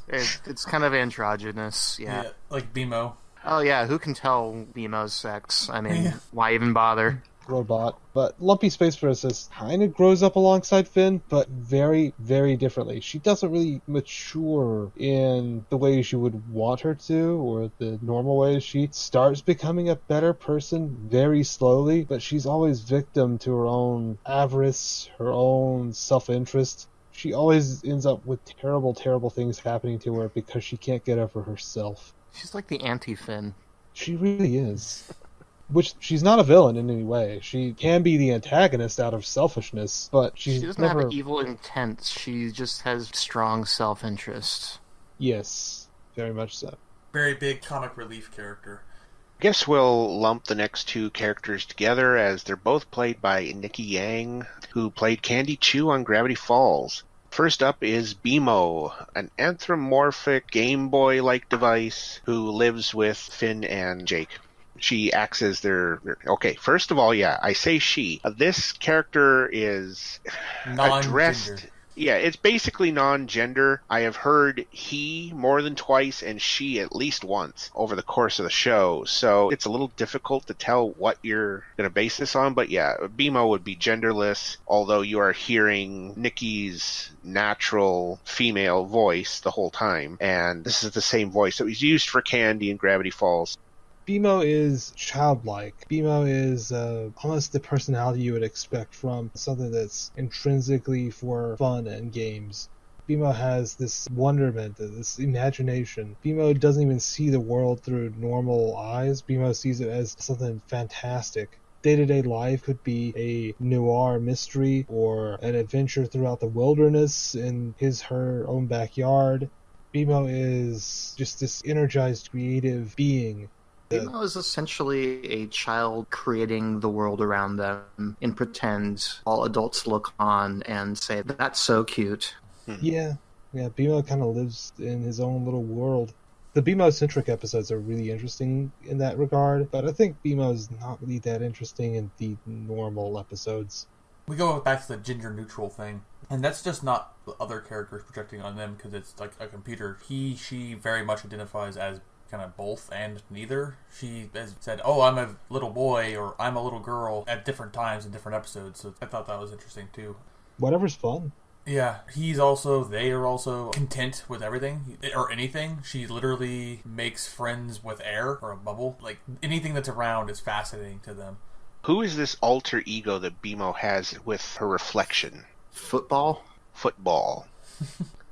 It's kind of androgynous, yeah. Like BMO. Oh yeah, who can tell BMO's sex? I mean, why even bother? Robot. But Lumpy Space Princess kind of grows up alongside Finn, but very, very differently. She doesn't really mature in the ways you would want her to, or the normal ways. She starts becoming a better person very slowly, but she's always victim to her own avarice, her own self-interest. She always ends up with terrible, terrible things happening to her because she can't get over herself. She's like the anti-Finn. She really is. Which, she's not a villain in any way. She can be the antagonist out of selfishness, but she doesn't have evil intent. She just has strong self-interest. Yes, very much so. Very big comic relief character. Guess we'll lump the next two characters together as they're both played by Nikki Yang, who played Candy Chu on Gravity Falls. First up is BMO, an anthropomorphic Game Boy-like device who lives with Finn and Jake. She acts as their... Okay, first of all, yeah, I say she. This character is addressed... Yeah, it's basically non-gender. I have heard he more than twice and she at least once over the course of the show. So it's a little difficult to tell what you're going to base this on. But yeah, BMO would be genderless, although you are hearing Nikki's natural female voice the whole time. And this is the same voice that was used for Candy in Gravity Falls. BMO is childlike. BMO is almost the personality you would expect from something that's intrinsically for fun and games. BMO has this wonderment, this imagination. BMO doesn't even see the world through normal eyes. BMO sees it as something fantastic. Day-to-day life could be a noir mystery or an adventure throughout the wilderness in her own backyard. BMO is just this energized, creative being. BMO is essentially a child creating the world around them in pretend. All adults look on and say, that's so cute. Yeah, BMO kind of lives in his own little world. The BMO-centric episodes are really interesting in that regard, but I think BMO is not really that interesting in the normal episodes. We go back to the gender-neutral thing, and that's just not the other characters projecting on them because it's like a computer. She very much identifies as kind of both and neither. She has said, oh, I'm a little boy or I'm a little girl at different times in different episodes, so I thought that was interesting too. Whatever's fun. Yeah, they are also content with everything, or anything. She literally makes friends with air or a bubble. Like, anything that's around is fascinating to them. Who is this alter ego that BMO has with her reflection? Football.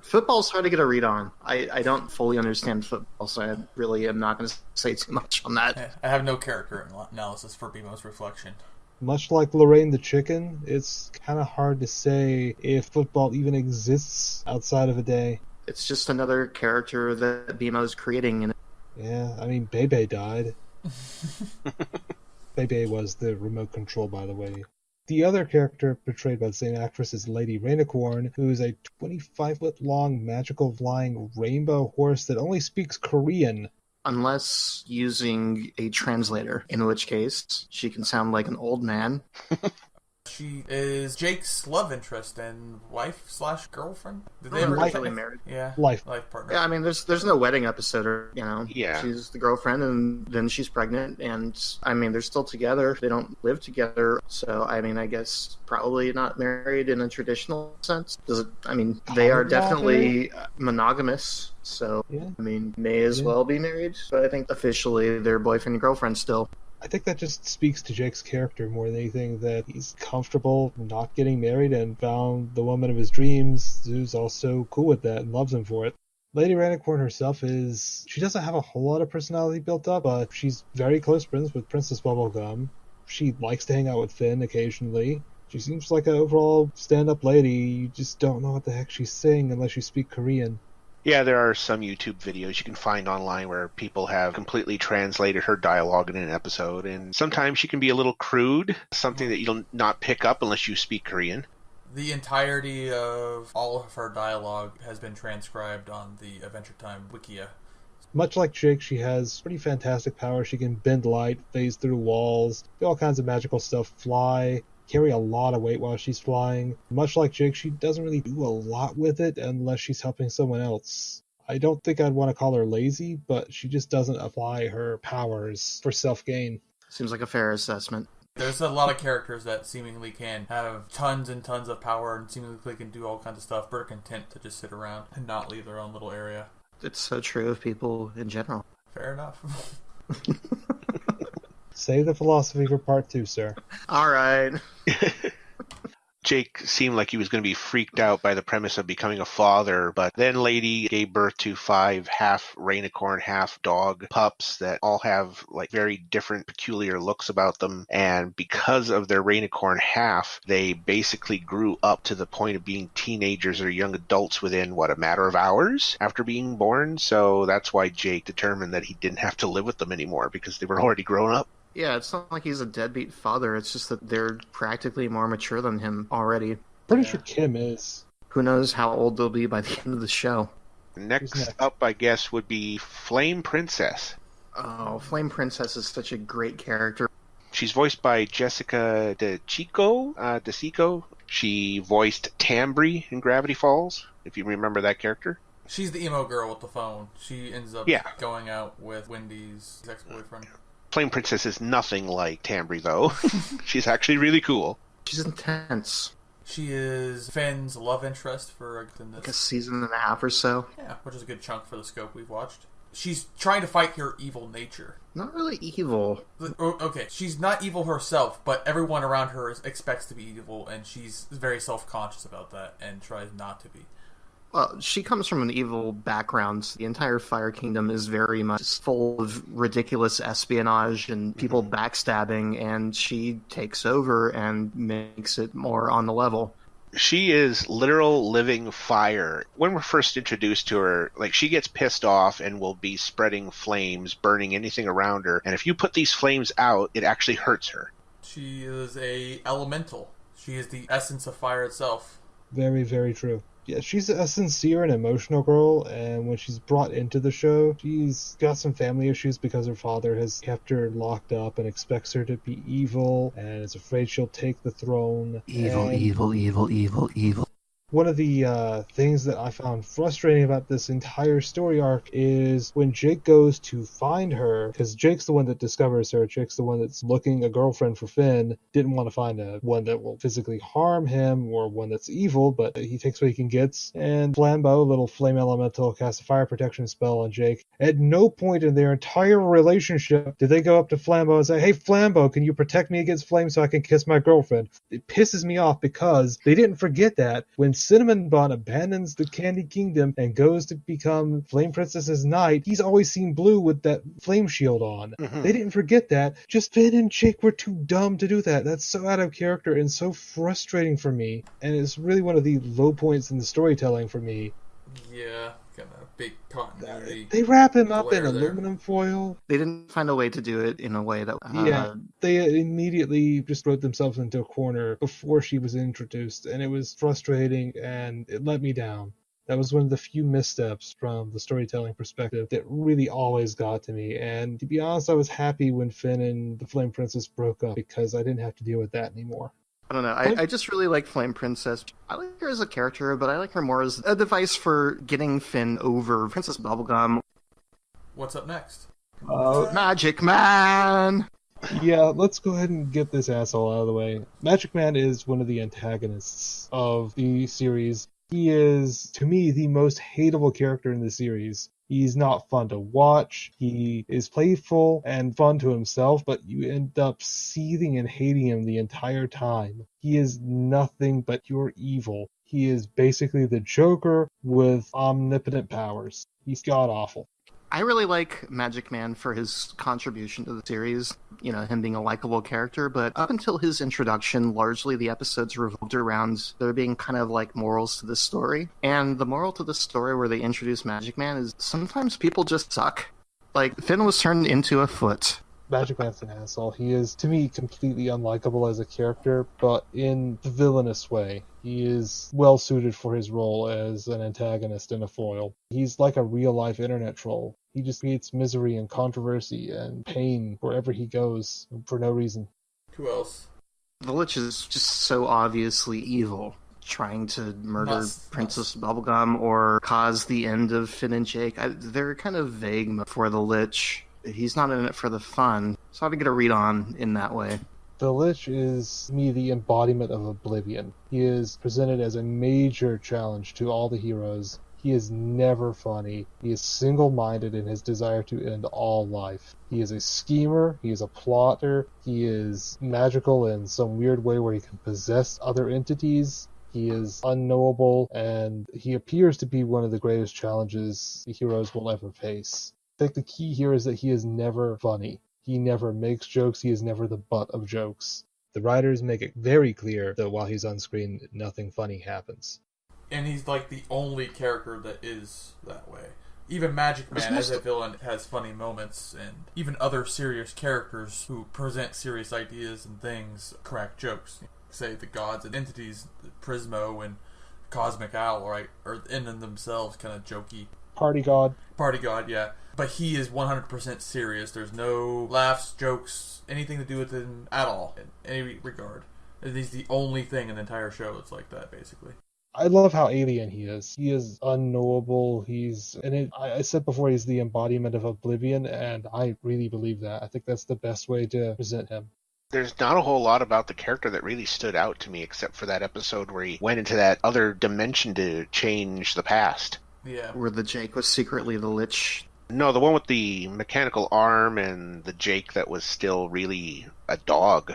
Football's hard to get a read on. I don't fully understand football, so I really am not going to say too much on that. I have no character analysis for BMO's reflection. Much like Lorraine the chicken, it's kind of hard to say if football even exists outside of a day. It's just another character that BMO's creating. Yeah, I mean, Bebe died. Bebe was the remote control, by the way. The other character portrayed by the same actress is Lady Rainicorn, who is a 25-foot-long magical flying rainbow horse that only speaks Korean. Unless using a translator, in which case she can sound like an old man. She is Jake's love interest and wife/girlfriend. Did they ever get really married? Yeah, life partner. Yeah, I mean, there's no wedding episode, or Yeah, she's the girlfriend, and then she's pregnant, and I mean, they're still together. They don't live together, so I mean, I guess probably not married in a traditional sense. They are definitely monogamous. So, yeah. I mean, may as well be married, but I think officially they're boyfriend and girlfriend still. I think that just speaks to Jake's character more than anything, that he's comfortable not getting married and found the woman of his dreams who's also cool with that and loves him for it. Lady Rainicorn herself she doesn't have a whole lot of personality built up, but she's very close friends with Princess Bubblegum. She likes to hang out with Finn occasionally. She seems like an overall stand-up lady. You just don't know what the heck she's saying unless you speak Korean. Yeah, there are some YouTube videos you can find online where people have completely translated her dialogue in an episode, and sometimes she can be a little crude, something that you'll not pick up unless you speak Korean. The entirety of all of her dialogue has been transcribed on the Adventure Time Wikia. Much like Jake, she has pretty fantastic powers. She can bend light, phase through walls, do all kinds of magical stuff, fly, carry a lot of weight while she's flying. Much like Jake, she doesn't really do a lot with it unless she's helping someone else. I don't think I'd want to call her lazy, but she just doesn't apply her powers for self-gain. Seems like a fair assessment. There's a lot of characters that seemingly can have tons and tons of power and seemingly can do all kinds of stuff, but are content to just sit around and not leave their own little area. It's so true of people in general. Fair enough. Save the philosophy for part 2, sir. All right. Jake seemed like he was going to be freaked out by the premise of becoming a father, but then Lady gave birth to 5 half rainicorn, half dog pups that all have like very different peculiar looks about them. And because of their rainicorn half, they basically grew up to the point of being teenagers or young adults within, a matter of hours after being born. So that's why Jake determined that he didn't have to live with them anymore because they were already grown up. Yeah, it's not like he's a deadbeat father. It's just that they're practically more mature than him already. Pretty sure Kim is. Who knows how old they'll be by the end of the show. Next up, I guess, would be Flame Princess. Oh, Flame Princess is such a great character. She's voiced by Jessica DeCicco. She voiced Tambry in Gravity Falls, if you remember that character. She's the emo girl with the phone. She ends up going out with Wendy's ex-boyfriend. Flame Princess is nothing like Tambry, though. She's actually really cool. She's intense. She is Finn's love interest for like a season and a half or so. Yeah, which is a good chunk for the scope we've watched. She's trying to fight her evil nature. Not really evil. Okay, she's not evil herself, but everyone around her expects to be evil, and she's very self-conscious about that and tries not to be. Well, she comes from an evil background. The entire Fire Kingdom is very much full of ridiculous espionage and people backstabbing, and she takes over and makes it more on the level. She is literal living fire. When we're first introduced to her, she gets pissed off and will be spreading flames, burning anything around her, and if you put these flames out, it actually hurts her. She is a elemental. She is the essence of fire itself. Very, very true. Yeah, she's a sincere and emotional girl, and when she's brought into the show, she's got some family issues because her father has kept her locked up and expects her to be evil, and is afraid she'll take the throne. Evil. One of the things that I found frustrating about this entire story arc is when Jake goes to find her, because Jake's the one that discovers her, Jake's the one that's looking a girlfriend for Finn, didn't want to find one that will physically harm him or one that's evil, but he takes what he can get, and Flambeau, little flame elemental, casts a fire protection spell on Jake. At no point in their entire relationship did they go up to Flambeau and say, "Hey Flambeau, can you protect me against flame so I can kiss my girlfriend?" It pisses me off because they didn't forget that when Cinnamon Bun abandons the Candy Kingdom and goes to become Flame Princess's knight, he's always seen blue with that flame shield on. Mm-hmm. They didn't forget that. Just Finn and Jake were too dumb to do that. That's so out of character and so frustrating for me. And it's really one of the low points in the storytelling for me. Yeah, kind of big continuity. They wrap him up in aluminum foil. They didn't find a way to do it in a way that... They immediately just wrote themselves into a corner before she was introduced, and it was frustrating, and it let me down. That was one of the few missteps from the storytelling perspective that really always got to me, and to be honest, I was happy when Finn and the Flame Princess broke up, because I didn't have to deal with that anymore. I don't know. I just really like Flame Princess. I like her as a character, but I like her more as a device for getting Finn over Princess Bubblegum. What's up next? Magic Man! Yeah, let's go ahead and get this asshole out of the way. Magic Man is one of the antagonists of the series. He is, to me, the most hateable character in the series. He's not fun to watch, he is playful and fun to himself, but you end up seething and hating him the entire time. He is nothing but pure evil. He is basically the Joker with omnipotent powers. He's god-awful. I really like Magic Man for his contribution to the series, him being a likable character, but up until his introduction, largely the episodes revolved around there being kind of like morals to the story. And the moral to the story where they introduce Magic Man is sometimes people just suck. Like, Finn was turned into a foot. Magic Man's an asshole. He is, to me, completely unlikable as a character, but in the villainous way. He is well suited for his role as an antagonist in a foil. He's like a real-life internet troll. He just creates misery and controversy and pain wherever he goes for no reason. Who else? The Lich is just so obviously evil, trying to murder Princess Bubblegum or cause the end of Finn and Jake. They're kind of vague for the Lich. He's not in it for the fun. So I have to get a read on in that way. The Lich is, to me, the embodiment of oblivion. He is presented as a major challenge to all the heroes. He is never funny. He is single-minded in his desire to end all life. He is a schemer. He is a plotter. He is magical in some weird way where he can possess other entities. He is unknowable, and he appears to be one of the greatest challenges the heroes will ever face. I think the key here is that he is never funny. He never makes jokes. He is never the butt of jokes. The writers make it very clear that while he's on screen, nothing funny happens. And he's like the only character that is that way. Even Magic Man as a villain has funny moments, and even other serious characters who present serious ideas and things crack jokes. Say the gods and entities, Prismo and Cosmic Owl, right, are in themselves kind of jokey. Party God, yeah. But he is 100% serious. There's no laughs, jokes, anything to do with him at all, in any regard. And he's the only thing in the entire show that's like that, basically. I love how alien he is. He is unknowable. I said before, he's the embodiment of oblivion, and I really believe that. I think that's the best way to present him. There's not a whole lot about the character that really stood out to me, except for that episode where he went into that other dimension to change the past. Yeah. Where the Jake was secretly the Lich. No, the one with the mechanical arm and the Jake that was still really a dog.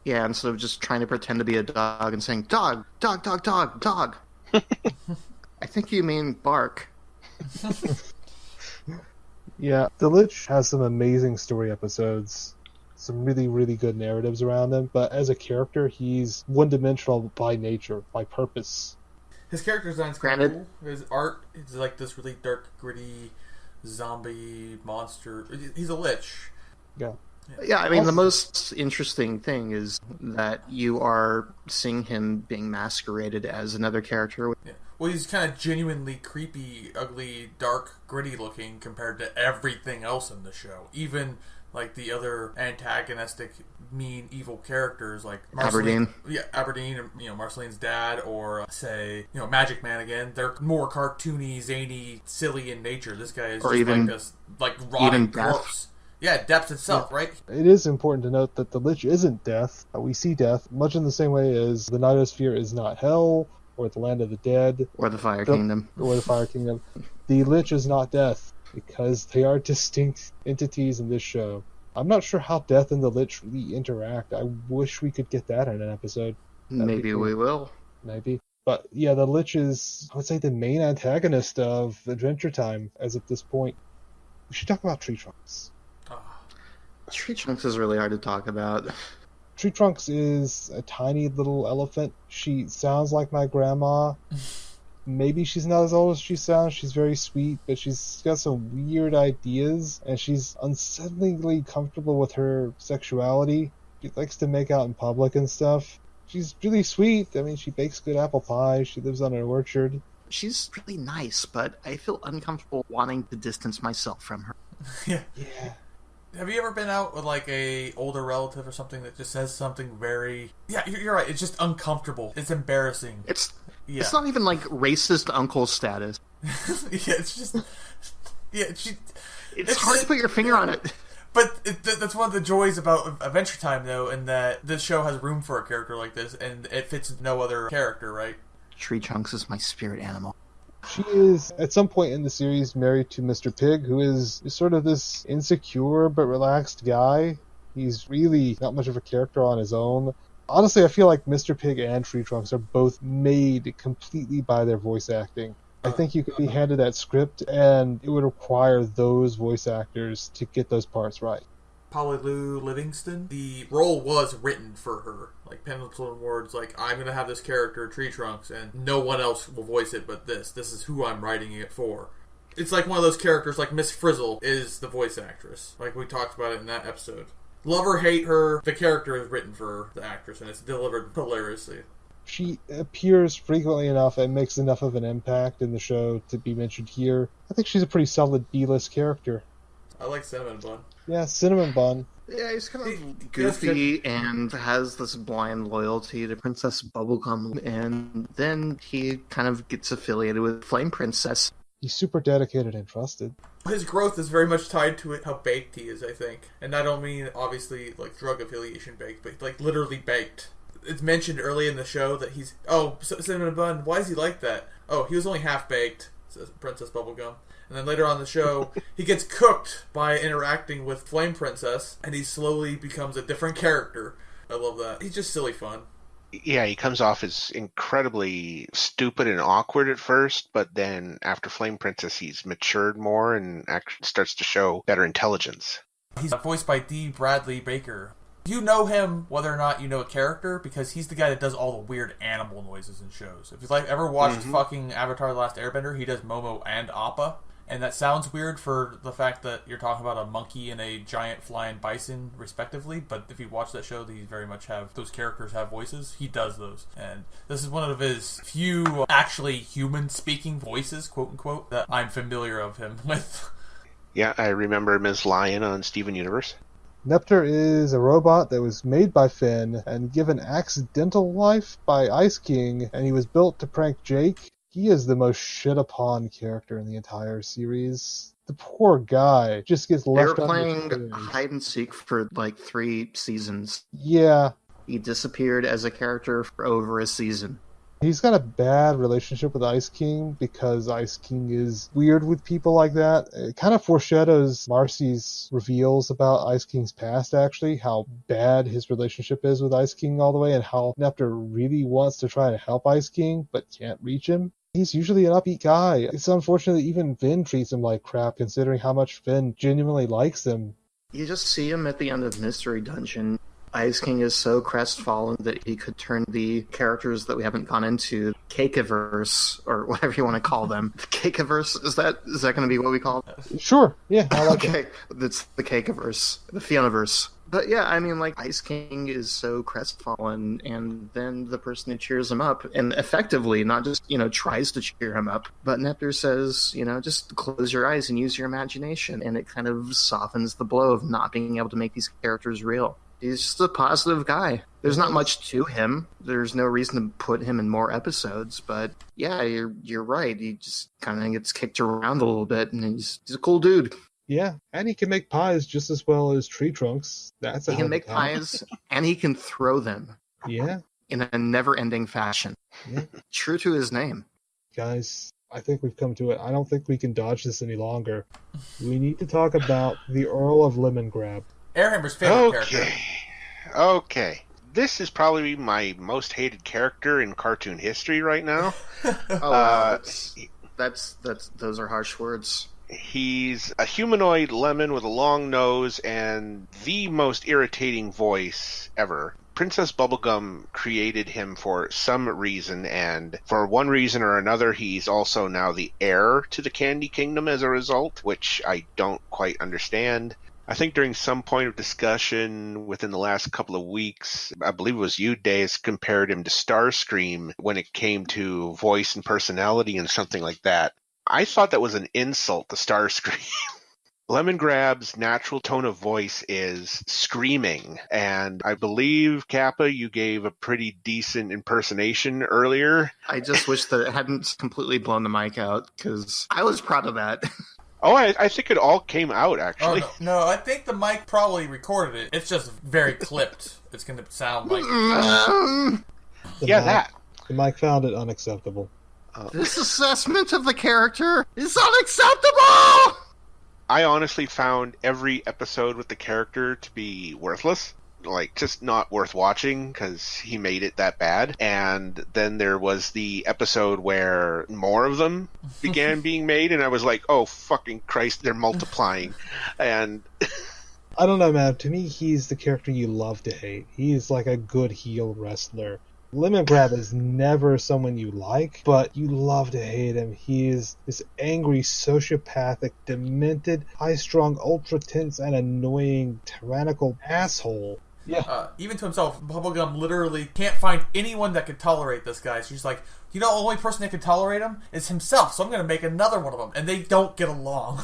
Yeah, instead of just trying to pretend to be a dog and saying, dog, dog, dog, dog, dog. I think you mean bark. Yeah, the Lich has some amazing story episodes. Some really, really good narratives around him, but as a character, he's one-dimensional by nature, by purpose. His character design's kind of cool. His art is like this really dark, gritty zombie monster. He's a lich. Yeah. Yeah, I mean, the most interesting thing is that you are seeing him being masqueraded as another character. Yeah. Well, he's kind of genuinely creepy, ugly, dark, gritty looking compared to everything else in the show. Even like the other antagonistic, mean, evil characters like Aberdeen. Yeah, Aberdeen, Marceline's dad, or say, Magic Man again. They're more cartoony, zany, silly in nature. This guy is like rotting corpse. Yeah, Death itself, right? It is important to note that the Lich isn't death. We see death much in the same way as the Nightosphere is not hell, or the land of the dead. Or the Fire Kingdom. Or the Fire Kingdom. The Lich is not death, because they are distinct entities in this show. I'm not sure how Death and the Lich really interact. I wish we could get that in an episode. Maybe we will. Maybe. But yeah, the Lich is, I would say, the main antagonist of Adventure Time as of this point. We should talk about Tree Trunks. Tree Trunks is really hard to talk about. Tree Trunks is a tiny little elephant. She sounds like my grandma. Maybe she's not as old as she sounds. She's very sweet, but she's got some weird ideas, and she's unsettlingly comfortable with her sexuality. She likes to make out in public and stuff. She's really sweet. I mean, she bakes good apple pie. She lives on an orchard. She's really nice, but I feel uncomfortable wanting to distance myself from her. Yeah. Have you ever been out with like a older relative or something that just says something very... Yeah, you're right. It's just uncomfortable. It's embarrassing. It's not even like racist uncle status. Yeah, it's just... Yeah, it's hard to put your finger on it. But that's one of the joys about Adventure Time, though, in that this show has room for a character like this, and it fits no other character, right? Tree Trunks is my spirit animal. She is, at some point in the series, married to Mr. Pig, who is sort of this insecure but relaxed guy. He's really not much of a character on his own. Honestly, I feel like Mr. Pig and Tree Trunks are both made completely by their voice acting. I think you could be handed that script, and it would require those voice actors to get those parts right. Polly Lou Livingston, the role was written for her. Like Pendleton Ward's like, I'm going to have this character, Tree Trunks, and no one else will voice it but this. This is who I'm writing it for. It's like one of those characters, like Miss Frizzle is the voice actress. Like we talked about it in that episode. Love or hate her, the character is written for the actress, and it's delivered hilariously. She appears frequently enough and makes enough of an impact in the show to be mentioned here. I think she's a pretty solid B-list character. I like Cinnamon Bun. Yeah, Cinnamon Bun. Yeah, he's kind of goofy and has this blind loyalty to Princess Bubblegum, and then he kind of gets affiliated with Flame Princess. He's super dedicated and trusted. His growth is very much tied to how baked he is, I think. And I don't mean, obviously, like drug affiliation baked, but like literally baked. It's mentioned early in the show that he's... Oh, Cinnamon Bun, why is he like that? Oh, he was only half-baked. says Princess Bubblegum. And then later on the show, he gets cooked by interacting with Flame Princess, and he slowly becomes a different character. I love that. He's just silly fun. Yeah, he comes off as incredibly stupid and awkward at first, but then after Flame Princess, he's matured more and actually starts to show better intelligence. He's voiced by D. Bradley Baker. You know him whether or not you know a character, because he's the guy that does all the weird animal noises in shows. If you've ever watched fucking Avatar The Last Airbender, he does Momo and Appa. And that sounds weird for the fact that you're talking about a monkey and a giant flying bison, respectively. But if you watch that show, these very much have those characters have voices. He does those, and this is one of his few actually human-speaking voices, quote unquote, that I'm familiar of him with. Yeah, I remember him as Lion on Steven Universe. Neptune is a robot that was made by Finn and given accidental life by Ice King, and he was built to prank Jake. He is the most shit upon character in the entire series. The poor guy just gets left. They were playing hide and seek for 3 seasons. Yeah. He disappeared as a character for over a season. He's got a bad relationship with Ice King because Ice King is weird with people like that. It kind of foreshadows Marcy's reveals about Ice King's past, actually, how bad his relationship is with Ice King all the way, and how Neptune really wants to try to help Ice King, but can't reach him. He's usually an upbeat guy. It's unfortunate that even Finn treats him like crap, considering how much Finn genuinely likes him. You just see him at the end of Mystery Dungeon. Ice King is so crestfallen that he could turn the characters that we haven't gone into Cakeaverse, or whatever you want to call them. The Cakeaverse, is that going to be what we call it? Sure, yeah, I like it. Okay, that's the Cakeaverse, the Fionaverse. But yeah, I mean, Ice King is so crestfallen, and then the person who cheers him up, and effectively, not just, tries to cheer him up, but Neptune says, just close your eyes and use your imagination, and it kind of softens the blow of not being able to make these characters real. He's just a positive guy. There's not much to him. There's no reason to put him in more episodes, but yeah, you're right. He just kind of gets kicked around a little bit, and he's a cool dude. Yeah, and he can make pies just as well as tree trunks. He can make pies, and he can throw them. Yeah. In a never-ending fashion. Yeah. True to his name. Guys, I think we've come to it. I don't think we can dodge this any longer. We need to talk about the Earl of Lemongrab. Airhammer's favorite character. Okay. This is probably my most hated character in cartoon history right now. Those are harsh words. He's a humanoid lemon with a long nose and the most irritating voice ever. Princess Bubblegum created him for some reason, and for one reason or another, he's also now the heir to the Candy Kingdom as a result, which I don't quite understand. I think during some point of discussion within the last couple of weeks, I believe it was you, Dais, compared him to Starscream when it came to voice and personality and something like that. I thought that was an insult to Starscream. Lemongrab's natural tone of voice is screaming, and I believe, Kappa, you gave a pretty decent impersonation earlier. I just wish that it hadn't completely blown the mic out, because I was proud of that. Oh, I think it all came out, actually. Oh, no, I think the mic probably recorded it. It's just very clipped. It's going to sound like... That. The mic found it unacceptable. This assessment of the character is unacceptable! I honestly found every episode with the character to be worthless. Just not worth watching because he made it that bad. And then there was the episode where more of them began being made, and I was like, oh, fucking Christ, they're multiplying. And I don't know, man. To me, he's the character you love to hate. He's like a good heel wrestler. Lemongrab is never someone you like, but you love to hate him. He is this angry, sociopathic, demented, high-strung, ultra-tense, and annoying, tyrannical asshole. Yeah. Even to himself, Bubblegum literally can't find anyone that could tolerate this guy. So she's like, the only person that can tolerate him is himself, so I'm going to make another one of them. And they don't get along.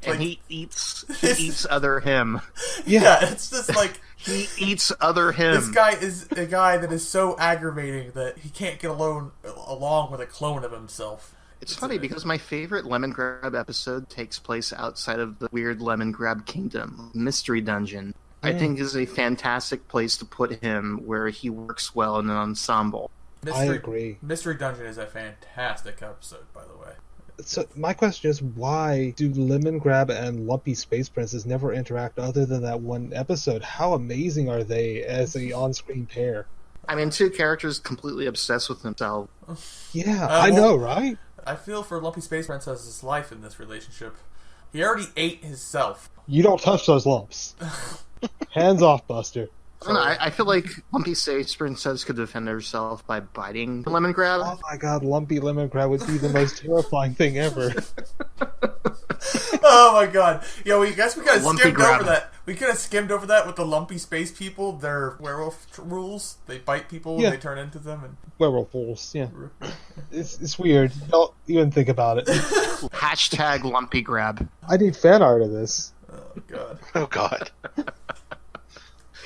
And he eats other him. Yeah, it's just like... He eats other him. This guy is a guy that is so aggravating that he can't get along with a clone of himself. It's funny amazing. Because my favorite Lemongrab episode takes place outside of the weird Lemongrab kingdom. Mystery Dungeon. I think is a fantastic place to put him where he works well in an ensemble. I agree. Mystery Dungeon is a fantastic episode, by the way. So my question is, why do Lemon Grab and Lumpy Space Princess never interact other than that one episode? How amazing are they as a on-screen pair? I mean, two characters completely obsessed with themselves. Yeah, I know, right? I feel for Lumpy Space Princess's life in this relationship. He already ate himself. You don't touch those lumps. Hands off, Buster. I feel like Lumpy Space Princess could defend herself by biting Lemon Grab. Oh my god, Lumpy Lemon Grab would be the most terrifying thing ever. Oh my god. Yeah, we guess we could have Lumpy skimmed Grab. over that. We could have skimmed over that with the Lumpy Space people, their werewolf rules. They bite people and they turn into them. And... Werewolf fools, yeah. It's weird. Don't even think about it. Hashtag Lumpy Grab. I need fan art of this. Oh god. Oh god.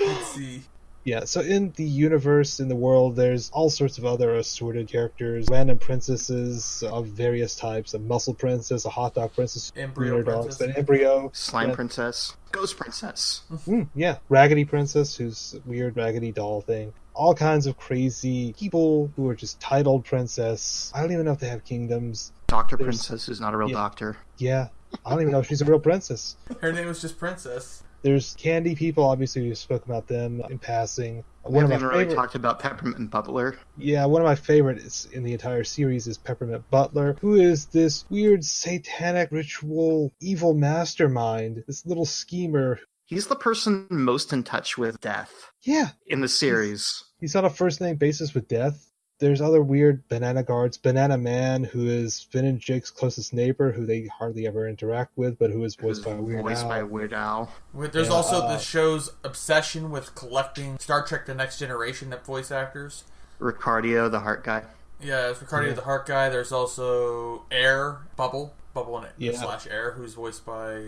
Let's see. Yeah, so in the universe, in the world, there's all sorts of other assorted characters, random princesses of various types, a muscle princess, a hot dog princess, Embryo princess. an embryo, Slime Princess. Ghost Princess. Yeah, Raggedy Princess, who's a weird raggedy doll thing. All kinds of crazy people who are just titled princess. I don't even know if they have kingdoms. Doctor Princess is not a real doctor. Yeah, I don't even know if she's a real princess. Her name was just Princess. There's candy people, obviously we spoke about them in passing. We haven't really talked about Peppermint Butler. Yeah, one of my favorites in the entire series is Peppermint Butler, who is this weird satanic ritual evil mastermind, this little schemer. He's the person most in touch with death. Yeah. In the series. He's on a first-name basis with death. There's other weird banana guards. Banana Man, who is Finn and Jake's closest neighbor, who they hardly ever interact with, but who is voiced by Weird Al. There's also the show's obsession with collecting Star Trek The Next Generation voice actors. Ricardio, the heart guy. Yeah, it's Ricardio, the heart guy. There's also Air, Bubble and slash Air, who's voiced by...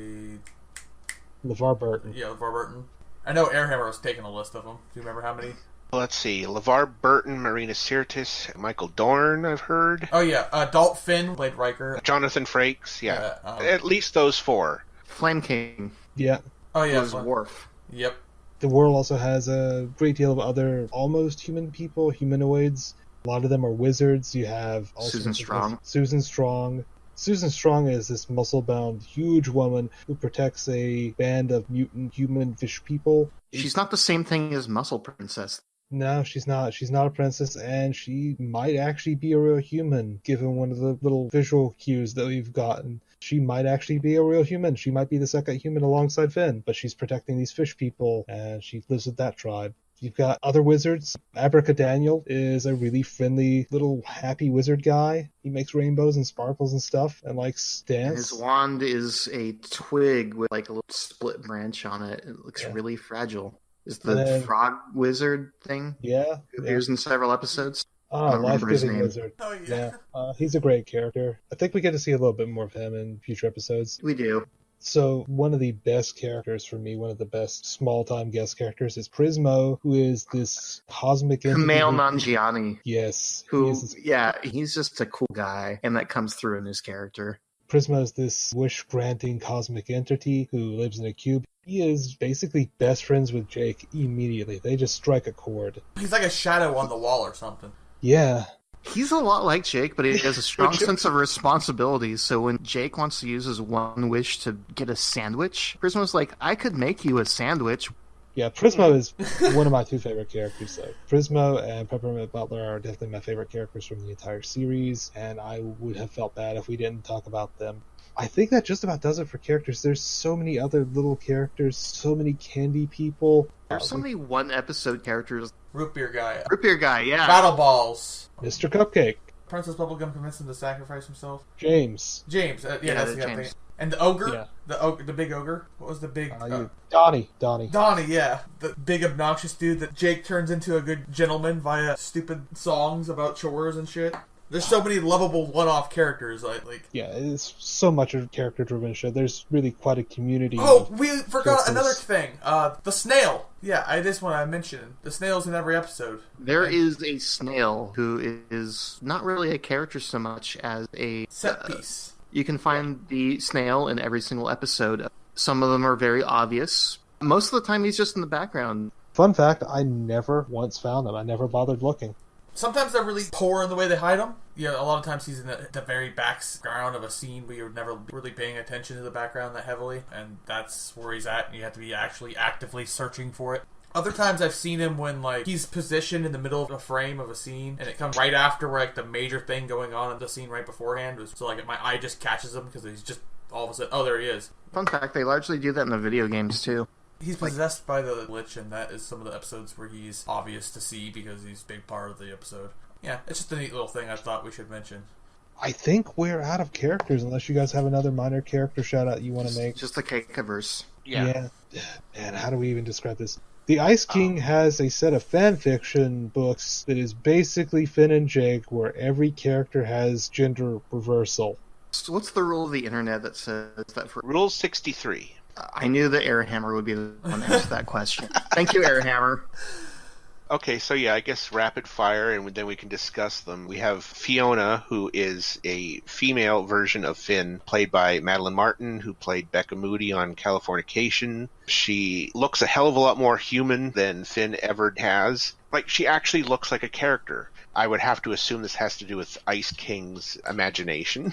LeVar Burton. Yeah, LeVar Burton. I know Airhammer was taking a list of them. Do you remember how many? Let's see. LeVar Burton, Marina Sirtis, Michael Dorn, I've heard. Oh, yeah. Dalt Finn played Riker. Jonathan Frakes, yeah. At least those four. Flame King. Yeah. Oh, yeah. Was Worf. Yep. The world also has a great deal of other almost human people, humanoids. A lot of them are wizards. You have... Susan Strong. Susan Strong. Susan Strong is this muscle-bound, huge woman who protects a band of mutant human fish people. She's not the same thing as Muscle Princess. No, she's not. She's not a princess, and she might actually be a real human, given one of the little visual cues that we've gotten. She might actually be a real human. She might be the second human alongside Finn, but she's protecting these fish people, and she lives with that tribe. You've got other wizards. Abracadaniel is a really friendly little happy wizard guy. He makes rainbows and sparkles and stuff and likes dance. And his wand is a twig with like a little split branch on it. It looks really fragile. Is the frog wizard thing? Yeah. Who appears in several episodes? Life-giving wizard. Oh, yeah. He's a great character. I think we get to see a little bit more of him in future episodes. We do. So one of the best characters for me, one of the best small-time guest characters is Prismo, who is this cosmic entity. Kumail Nanjiani. Yes. He's just a cool guy, and that comes through in his character. Prismo is this wish-granting cosmic entity who lives in a cube. He is basically best friends with Jake immediately. They just strike a chord. He's like a shadow on the wall or something. Yeah. He's a lot like Jake, but he has a strong sense of responsibility. So when Jake wants to use his one wish to get a sandwich, Prismo's like, I could make you a sandwich. Yeah, Prismo is one of my two favorite characters, though. Prismo and Peppermint Butler are definitely my favorite characters from the entire series, and I would have felt bad if we didn't talk about them. I think that just about does it for characters. There's so many other little characters, so many candy people. There's so many one-episode characters. Root Beer Guy. Root Beer Guy, yeah. Battle Balls. Mr. Cupcake. Princess Bubblegum convinced him to sacrifice himself. James. That's the guy thing. And the ogre? Yeah. The big ogre? What was the big... Donnie, yeah. The big obnoxious dude that Jake turns into a good gentleman via stupid songs about chores and shit. There's so many lovable one-off characters. Yeah, it's so much a character-driven show. There's really quite a community. Oh, we forgot another thing. The snail. Yeah, I just want to mention the snail's in every episode. There is a snail who is not really a character so much as a set piece. You can find the snail in every single episode. Some of them are very obvious. Most of the time, he's just in the background. Fun fact, I never once found him. I never bothered looking. Sometimes they're really poor in the way they hide them. Yeah, a lot of times he's in the very background of a scene, but you're never really paying attention to the background that heavily, and that's where he's at, and you have to be actually actively searching for it. Other times I've seen him when, like, he's positioned in the middle of a frame of a scene, and it comes right after, like, the major thing going on in the scene right beforehand. So, like, my eye just catches him because he's just all of a sudden, oh, there he is. Fun fact, they largely do that in the video games, too. He's possessed by the Lich, and that is some of the episodes where he's obvious to see because he's a big part of the episode. Yeah, it's just a neat little thing I thought we should mention. I think we're out of characters unless you guys have another minor character shout-out you want to make. Just the Cakeverse. Yeah. Man, how do we even describe this? The Ice King has a set of fan fiction books that is basically Finn and Jake, where every character has gender reversal. So what's the rule of the internet that says that for... Rule 63. I knew that Airhammer would be the one to answer that question. Thank you, Airhammer. Okay, so yeah, I guess rapid fire, and then we can discuss them. We have Fiona, who is a female version of Finn, played by Madeline Martin, who played Becca Moody on Californication. She looks a hell of a lot more human than Finn ever has. Like, she actually looks like a character. I would have to assume this has to do with Ice King's imagination.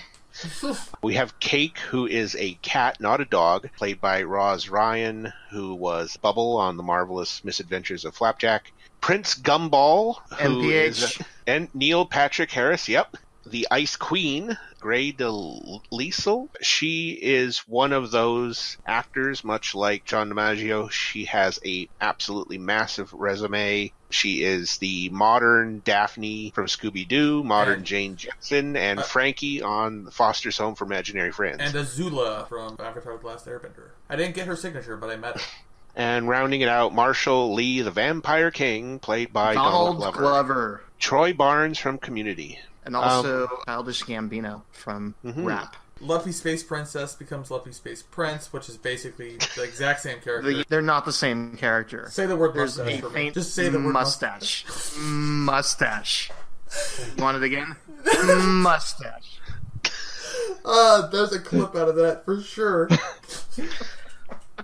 We have Cake, who is a cat, not a dog, played by Roz Ryan, who was Bubble on The Marvelous Misadventures of Flapjack. Prince Gumball, who is and Neil Patrick Harris, yep. The Ice Queen, Grey DeLisle. She is one of those actors, much like John DiMaggio. She has a absolutely massive resume. She is the modern Daphne from Scooby-Doo, modern Jane Jensen, and Frankie on the Foster's Home for Imaginary Friends. And Azula from Avatar: The Last Airbender. I didn't get her signature, but I met her. And rounding it out, Marshall Lee, the Vampire King, played by Donald Glover. Troy Barnes from Community. And also Childish Gambino from Rap. Luffy Space Princess becomes Luffy Space Prince, which is basically the exact same character. They're not the same character. Say the word There's mustache. A faint Just say the word mustache. Mustache. You want it again? Mustache. There's a clip out of that for sure.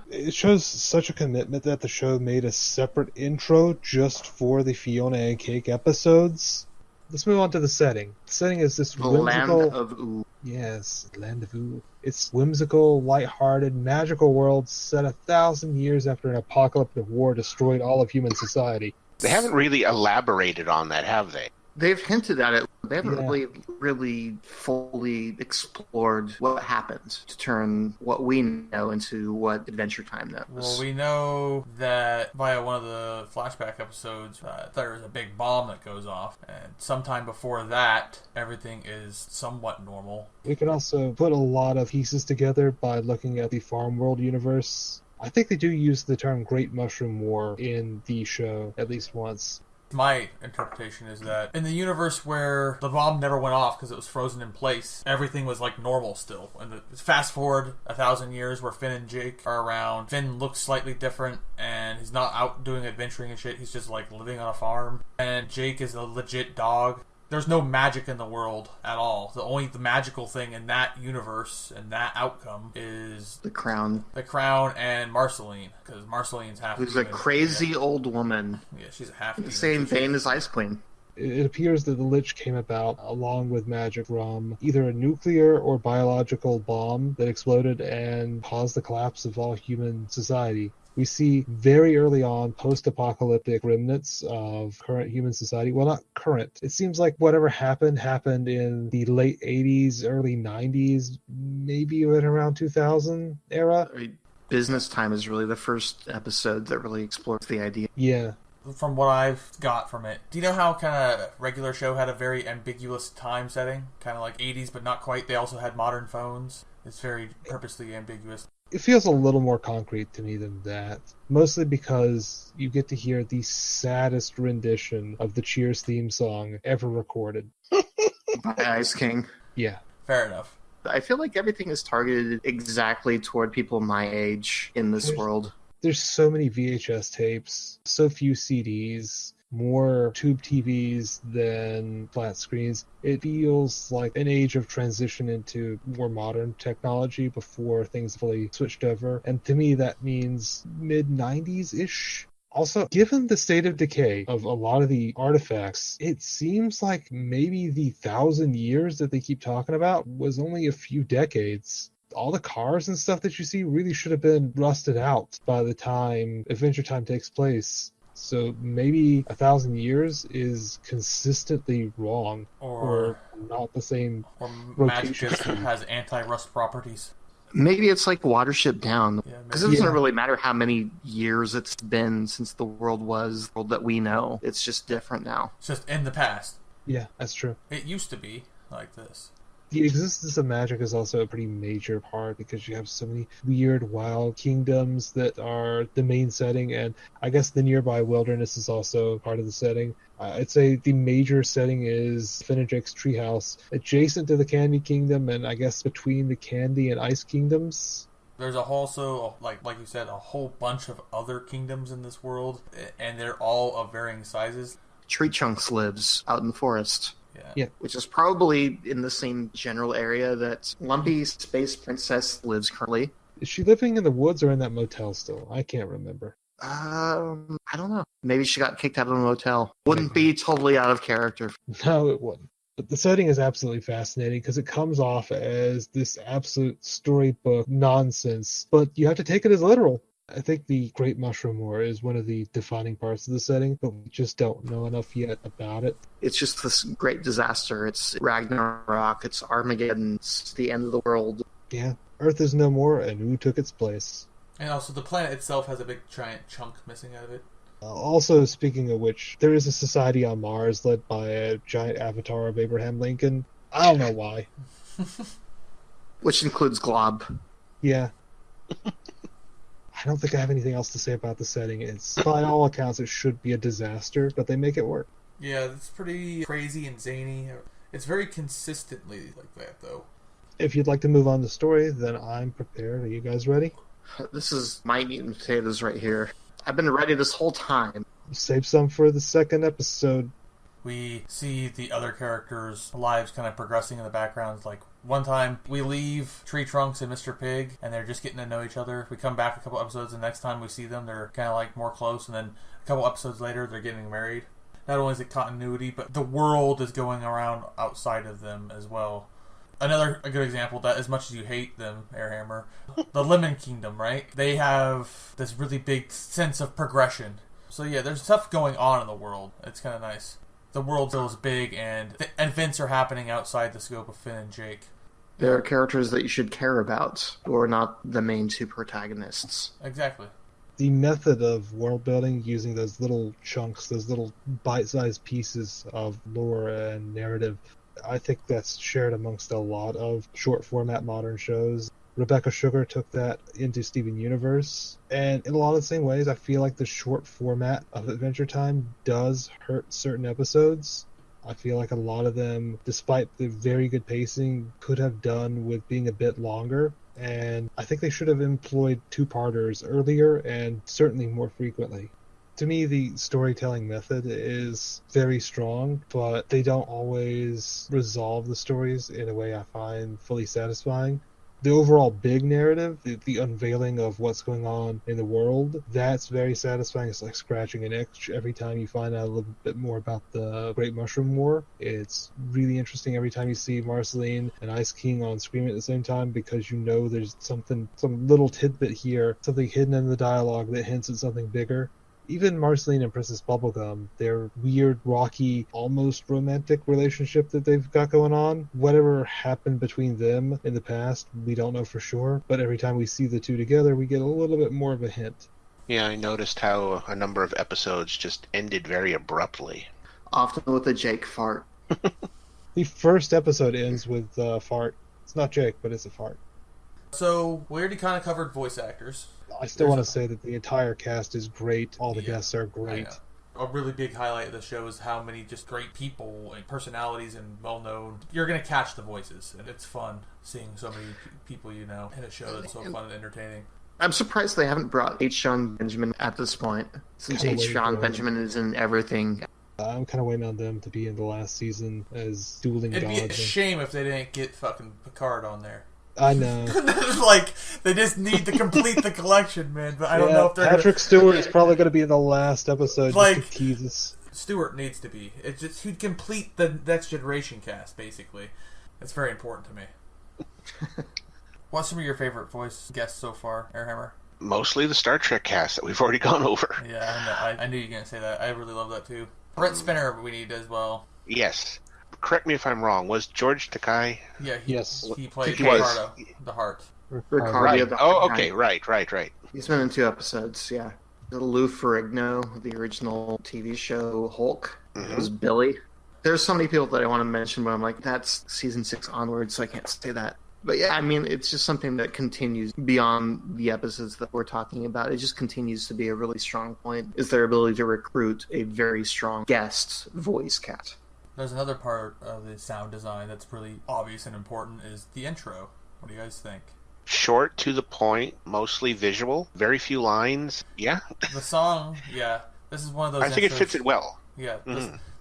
It shows such a commitment that the show made a separate intro just for the Fiona and Cake episodes. Let's move on to the setting. The setting is this whimsical... Land of Ooh. Yes, Land of Ooh. It's whimsical, lighthearted, magical world set 1,000 years after an apocalyptic war destroyed all of human society. They haven't really elaborated on that, have they? They've hinted at it. They haven't really fully explored what happened to turn what we know into what Adventure Time knows. Well, we know that via one of the flashback episodes, there's a big bomb that goes off, and sometime before that, everything is somewhat normal. We can also put a lot of pieces together by looking at the Farm World universe. I think they do use the term Great Mushroom War in the show at least once. My interpretation is that in the universe where the bomb never went off because it was frozen in place, everything was like normal still. And fast forward 1,000 years where Finn and Jake are around. Finn looks slightly different and he's not out doing adventuring and shit. He's just like living on a farm. And Jake is a legit dog. There's no magic in the world at all. The magical thing in that universe and that outcome is the crown. The crown and Marceline, because Marceline's half. Who's a crazy old woman. Yeah, she's a half. The same vein as Ice Queen. It appears that the Lich came about along with magic from either a nuclear or biological bomb that exploded and caused the collapse of all human society. We see very early on post-apocalyptic remnants of current human society. Well, not current. It seems like whatever happened in the late 80s, early 90s, maybe even around 2000 era. Business Time is really the first episode that really explores the idea. Yeah. From what I've got from it, do you know how kind of regular show had a very ambiguous time setting? Kind of like 80s, but not quite. They also had modern phones. It's very purposely ambiguous. It feels a little more concrete to me than that. Mostly because you get to hear the saddest rendition of the Cheers theme song ever recorded. By Ice King. Yeah. Fair enough. I feel like everything is targeted exactly toward people my age in this world. There's so many VHS tapes, so few CDs, more tube TVs than flat screens. It feels like an age of transition into more modern technology before things fully switched over. And to me, that means mid-90s-ish. Also, given the state of decay of a lot of the artifacts, it seems like maybe the 1,000 years that they keep talking about was only a few decades. All the cars and stuff that you see really should have been rusted out by the time Adventure Time takes place. So maybe 1,000 years is consistently wrong, or not the same or rotation. Magic just has anti-rust properties. Maybe it's like Watership Down, because it doesn't Yeah. really matter how many years it's been since the world was the world that we know. It's just different now. It's just in the past. Yeah, that's true. It used to be like this. The existence of magic is also a pretty major part because you have so many weird, wild kingdoms that are the main setting, and I guess the nearby wilderness is also part of the setting. I'd say the major setting is Finnedrake's treehouse, adjacent to the Candy Kingdom, and I guess between the Candy and Ice Kingdoms. There's also, like you said, a whole bunch of other kingdoms in this world, and they're all of varying sizes. Tree Chunks lives out in the forest. Yeah. Which is probably in the same general area that Lumpy Space Princess lives currently. Is she living in the woods or in that motel still? I can't remember. I don't know. Maybe she got kicked out of the motel. Wouldn't be totally out of character. No, it wouldn't. But the setting is absolutely fascinating because it comes off as this absolute storybook nonsense, but you have to take it as literal. I think the Great Mushroom War is one of the defining parts of the setting, but we just don't know enough yet about it. It's just this great disaster. It's Ragnarok, it's Armageddon, it's the end of the world. Yeah, Earth is no more, and who took its place? And also, the planet itself has a big giant chunk missing out of it. Also, speaking of which, there is a society on Mars led by a giant avatar of Abraham Lincoln. I don't know why. Which includes Glob. Yeah. I don't think I have anything else to say about the setting. It's, by all accounts, it should be a disaster, but they make it work. Yeah, it's pretty crazy and zany. It's very consistently like that, though. If you'd like to move on to story, then I'm prepared. Are you guys ready? This is my meat and potatoes right here. I've been ready this whole time. Save some for the second episode. We see the other characters' lives kind of progressing in the background. Like, one time we leave Tree Trunks and Mr. Pig, and they're just getting to know each other. We come back a couple episodes, and next time we see them, they're kind of like more close, and then a couple episodes later, they're getting married. Not only is it continuity, but the world is going around outside of them as well. A good example, that as much as you hate them, Airhammer, the Lemon Kingdom, right? They have this really big sense of progression. So yeah, there's stuff going on in the world. It's kind of nice. The world feels big, and events are happening outside the scope of Finn and Jake. There are characters that you should care about, who are not the main two protagonists. Exactly. The method of world building using those little chunks, those little bite-sized pieces of lore and narrative, I think that's shared amongst a lot of short-format modern shows. Rebecca Sugar took that into Steven Universe, and in a lot of the same ways, I feel like the short format of Adventure Time does hurt certain episodes. I feel like a lot of them, despite the very good pacing, could have done with being a bit longer, and I think they should have employed two-parters earlier and certainly more frequently. To me, the storytelling method is very strong, but they don't always resolve the stories in a way I find fully satisfying. The overall big narrative, the unveiling of what's going on in the world, that's very satisfying. It's like scratching an itch every time you find out a little bit more about the Great Mushroom War. It's really interesting every time you see Marceline and Ice King on screen at the same time, because you know there's some little tidbit here, something hidden in the dialogue that hints at something bigger. Even Marceline and Princess Bubblegum, their weird, rocky, almost romantic relationship that they've got going on, whatever happened between them in the past, we don't know for sure, but every time we see the two together, we get a little bit more of a hint. Yeah, I noticed how a number of episodes just ended very abruptly. Often with a Jake fart. The first episode ends with a fart. It's not Jake, but it's a fart. So, we already kind of covered voice actors. I still want to say that the entire cast is great. All the guests are great. A really big highlight of the show is how many just great people and personalities and well-known. You're going to catch the voices, and it's fun seeing so many people you know in a show that's so fun and entertaining. I'm surprised they haven't brought H. John Benjamin at this point, since H. John Benjamin is in everything. I'm kind of waiting on them to be in the last season as dueling gods. It'd be a shame if they didn't get fucking Picard on there. I know. Like, they just need to complete the collection, man. But I don't know if they're Patrick Stewart is probably going to be in the last episode like, just to tease us. Stewart needs to be. It's just he'd complete the Next Generation cast, basically. It's very important to me. What's some of your favorite voice guests so far, Airhammer? Mostly the Star Trek cast that we've already gone over. Yeah, I knew you were going to say that. I really love that, too. Brent Spinner we need as well. Yes. Correct me if I'm wrong. Was George Takei? Yeah, he played was. Ricardo, the Heart. Ricardo, Right. the Oh, Heart okay. guy. Right. He's been in 2 episodes, yeah. Lou Ferrigno, the original TV show Hulk, was Billy. There's so many people that I want to mention, but I'm like, that's season 6 onwards, so I can't say that. But yeah, I mean, it's just something that continues beyond the episodes that we're talking about. It just continues to be a really strong point, is their ability to recruit a very strong guest voice cast. There's another part of the sound design that's really obvious and important is the intro. What do you guys think? Short, to the point, mostly visual, very few lines. Yeah. The song, yeah. This is one of those I think it intros- fits it well. Yeah.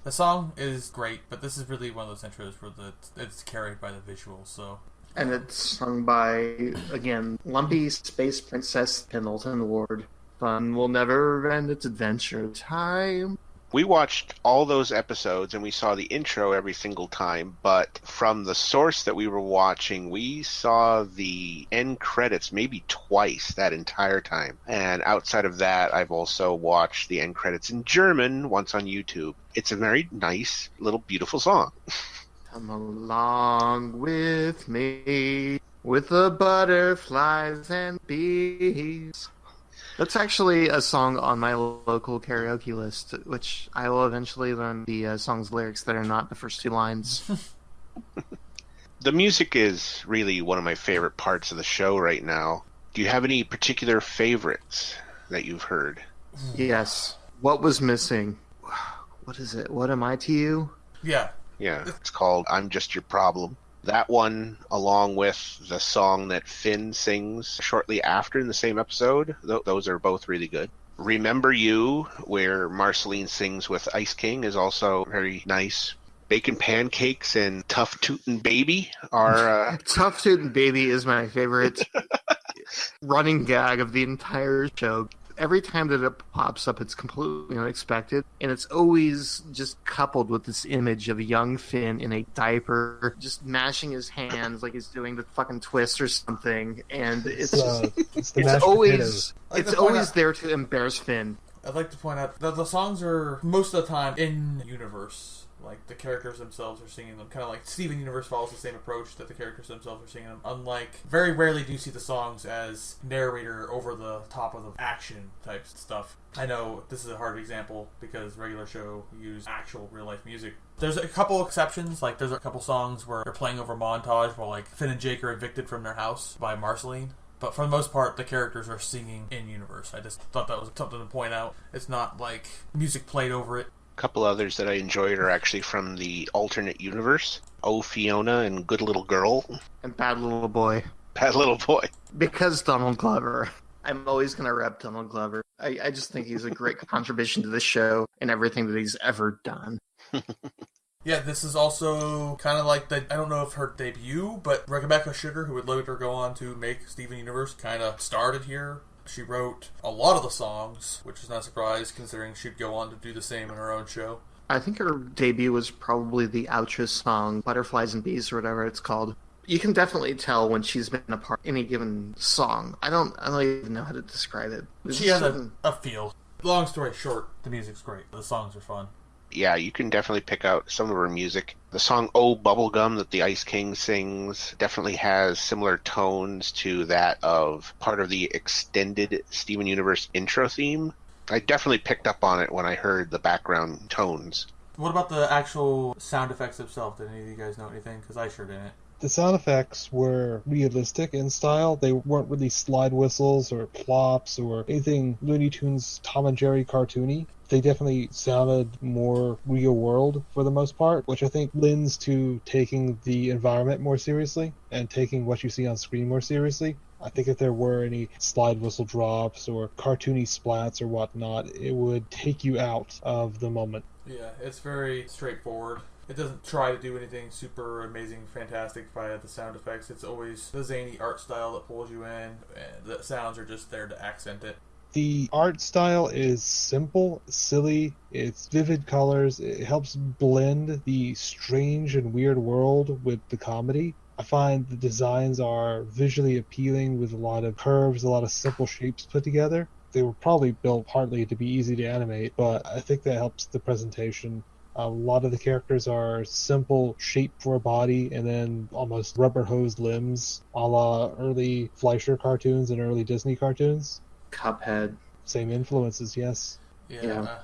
The song is great, but this is really one of those intros where it's carried by the visuals, so... And it's sung by, again, Lumpy Space Princess Pendleton Ward. Fun will never end its adventure time. We watched all those episodes and we saw the intro every single time, but from the source that we were watching, we saw the end credits maybe twice that entire time. And outside of that, I've also watched the end credits in German once on YouTube. It's a very nice, little, beautiful song. Come along with me, with the butterflies and bees. That's actually a song on my local karaoke list, which I will eventually learn the song's lyrics that are not the first 2 lines. The music is really one of my favorite parts of the show right now. Do you have any particular favorites that you've heard? Yes. What was missing? What is it? What am I to you? Yeah. Yeah, it's called I'm Just Your Problem. That one, along with the song that Finn sings shortly after in the same episode, those are both really good. Remember You, where Marceline sings with Ice King, is also very nice. Bacon Pancakes and Tough Tootin' Baby are... Tough Tootin' Baby is my favorite running gag of the entire show. Every time that it pops up, it's completely unexpected, and it's always just coupled with this image of a young Finn in a diaper, just mashing his hands like he's doing the fucking twist or something, and it's always there to embarrass Finn. I'd like to point out that the songs are most of the time in universe. Like, the characters themselves are singing them. Kind of like Steven Universe follows the same approach that the characters themselves are singing them. Unlike, very rarely do you see the songs as narrator over the top of the action type stuff. I know this is a hard example because regular show use actual real-life music. There's a couple exceptions. Like, there's a couple songs where they're playing over montage while, like, Finn and Jake are evicted from their house by Marceline. But for the most part, the characters are singing in universe. I just thought that was something to point out. It's not like music played over it. Couple others that I enjoyed are actually from the alternate universe. Oh, Fiona and Good Little Girl. And Bad Little Boy. Bad Little Boy. Because Donald Glover. I'm always going to rep Donald Glover. I just think he's a great contribution to the show and everything that he's ever done. Yeah, this is also kind of like I don't know if her debut, but Rebecca Sugar, who would later go on to make Steven Universe, kind of started here. She wrote a lot of the songs, which is not a surprise considering she'd go on to do the same in her own show. I think her debut was probably the outro song, Butterflies and Bees, or whatever it's called. You can definitely tell when she's been a part of any given song. I don't even know how to describe it. She has a feel. Long story short, the music's great. The songs are fun. Yeah, you can definitely pick out some of her music. The song Oh Bubblegum that the Ice King sings definitely has similar tones to that of part of the extended Steven Universe intro theme. I definitely picked up on it when I heard the background tones. What about the actual sound effects themselves? Did any of you guys know anything? Because I sure didn't. The sound effects were realistic in style. They weren't really slide whistles or plops or anything Looney Tunes Tom and Jerry cartoony. They definitely sounded more real world for the most part, which I think lends to taking the environment more seriously and taking what you see on screen more seriously. I think if there were any slide whistle drops or cartoony splats or whatnot, it would take you out of the moment. Yeah, it's very straightforward. It doesn't try to do anything super amazing, fantastic via the sound effects. It's always the zany art style that pulls you in, and the sounds are just there to accent it. The art style is simple, silly, it's vivid colors, it helps blend the strange and weird world with the comedy. I find the designs are visually appealing with a lot of curves, a lot of simple shapes put together. They were probably built partly to be easy to animate, but I think that helps the presentation. A lot of the characters are simple shape for a body and then almost rubber hosed limbs, a la early Fleischer cartoons and early Disney cartoons. Cuphead. Same influences, yes. Yeah.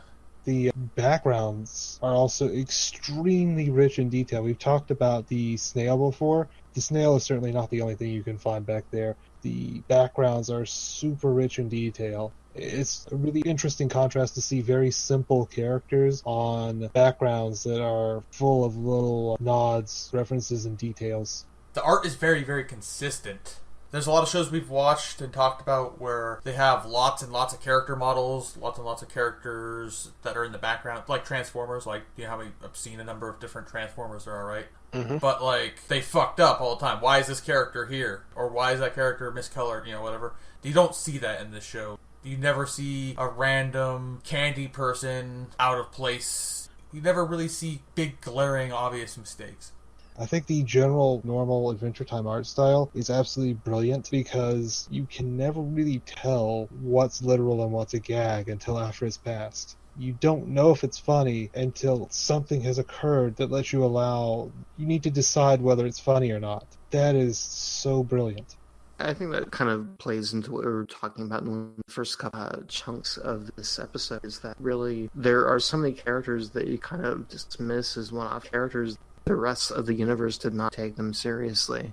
The backgrounds are also extremely rich in detail. We've talked about the snail before. The snail is certainly not the only thing you can find back there. The backgrounds are super rich in detail. It's a really interesting contrast to see very simple characters on backgrounds that are full of little nods, references, and details. The art is very, very consistent. There's a lot of shows we've watched and talked about where they have lots and lots of character models, lots and lots of characters that are in the background, like Transformers, like, you know how many I've seen a number of different Transformers there are, right? Mm-hmm. But, like, they fucked up all the time. Why is this character here? Or why is that character miscolored? You know, whatever. You don't see that in this show. You never see a random candy person out of place. You never really see big, glaring, obvious mistakes. I think the general normal Adventure Time art style is absolutely brilliant because you can never really tell what's literal and what's a gag until after it's passed. You don't know if it's funny until something has occurred that lets you you need to decide whether it's funny or not. That is so brilliant. I think that kind of plays into what we were talking about in the first couple chunks of this episode, is that really there are so many characters that you kind of dismiss as one-off characters. The rest of the universe did not take them seriously.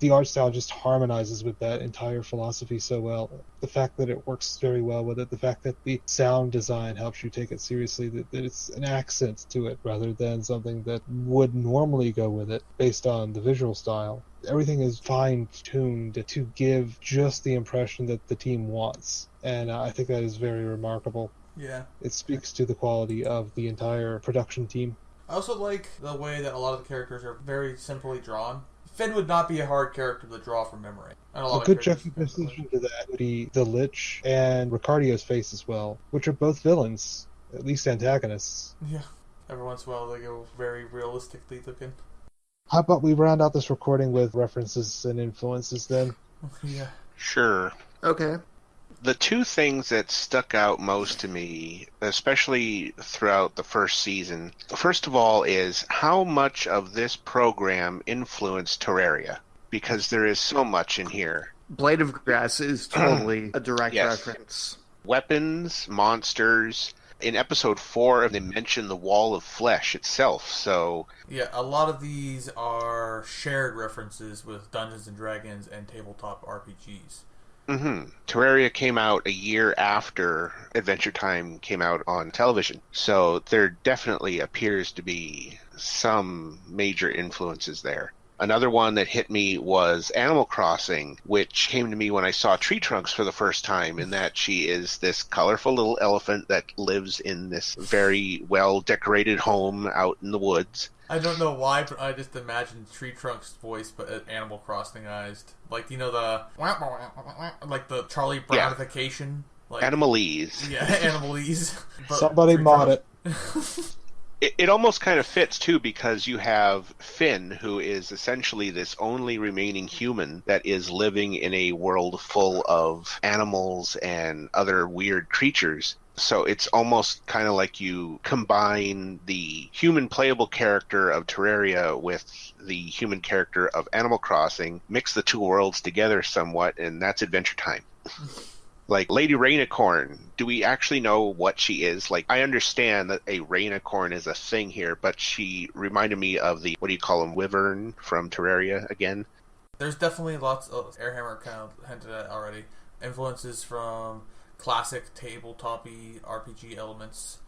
The art style just harmonizes with that entire philosophy so well. The fact that it works very well with it, the fact that the sound design helps you take it seriously, that it's an accent to it rather than something that would normally go with it based on the visual style. Everything is fine-tuned to give just the impression that the team wants, and I think that is very remarkable. Yeah. It speaks to the quality of the entire production team. I also like the way that a lot of the characters are very simply drawn. Finn would not be a hard character to draw from memory. A good juxtaposition to that would be the Lich and Ricardio's face as well, which are both villains, at least antagonists. Yeah. Every once in a while they go very realistically looking. How about we round out this recording with references and influences then? Yeah. Sure. Okay. The two things that stuck out most to me, especially throughout the first season, first of all is how much of this program influenced Terraria, because there is so much in here. Blade of Grass is totally a direct reference. Weapons, monsters. In episode 4, they mention the Wall of Flesh itself, so... Yeah, a lot of these are shared references with Dungeons & Dragons and tabletop RPGs. Mm-hmm. Terraria came out a year after Adventure Time came out on television, so there definitely appears to be some major influences there. Another one that hit me was Animal Crossing, which came to me when I saw Tree Trunks for the first time, in that she is this colorful little elephant that lives in this very well-decorated home out in the woods. I don't know why, but I just imagined Tree Trunk's voice, but Animal Crossing-ized. Like, you know, like the Charlie Brownification? Like, Animalese. Yeah, Animalese. Somebody mod it. It almost kind of fits, too, because you have Finn, who is essentially this only remaining human that is living in a world full of animals and other weird creatures. So it's almost kind of like you combine the human playable character of Terraria with the human character of Animal Crossing, mix the two worlds together somewhat, and that's Adventure Time. Like Lady Rainicorn, do we actually know what she is? Like, I understand that a Rainicorn is a thing here, but she reminded me of the, what do you call him, Wyvern from Terraria again? There's definitely lots of, Airhammer kind of hinted at already, influences from classic tabletop-y RPG elements.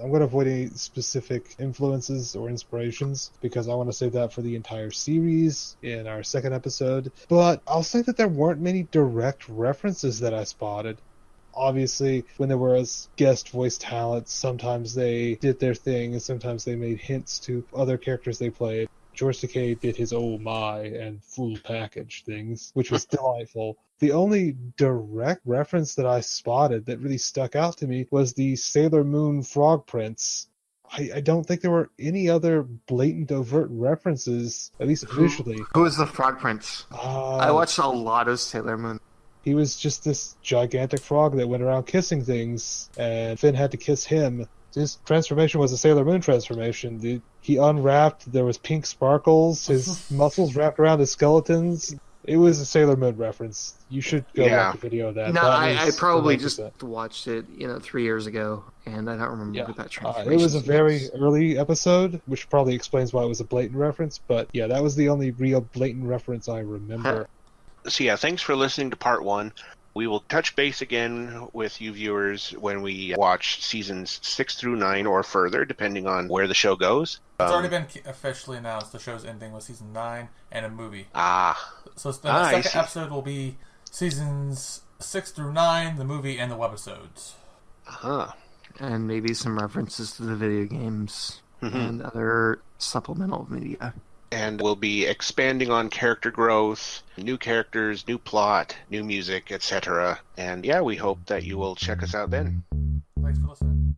I'm going to avoid any specific influences or inspirations because I want to save that for the entire series in our second episode. But I'll say that there weren't many direct references that I spotted. Obviously, when there was guest voice talent, sometimes they did their thing, and sometimes they made hints to other characters they played. George Takei did his "Oh my" and full package things, which was delightful. The only direct reference that I spotted that really stuck out to me was the Sailor Moon Frog Prince. I don't think there were any other blatant overt references, at least visually. Who is the Frog Prince? I watched a lot of Sailor Moon. He was just this gigantic frog that went around kissing things, and Finn had to kiss him. His transformation was a Sailor Moon transformation. He unwrapped, there was pink sparkles, his muscles wrapped around his skeletons. It was a Sailor Moon reference. You should go watch a video of that. No, I probably 100%. just watched it, 3 years ago, and I don't remember that transformation. It was a very early episode, which probably explains why it was a blatant reference, but yeah, that was the only real blatant reference I remember. So yeah, thanks for listening to part 1. We will touch base again with you viewers when we watch seasons 6 through 9 or further, depending on where the show goes. It's already been officially announced. The show's ending with season 9 and a movie. So the second episode will be seasons 6 through 9, the movie, and the webisodes. And maybe some references to the video games and other supplemental media. And we'll be expanding on character growth, new characters, new plot, new music, etc. And yeah, we hope that you will check us out then. Thanks for listening.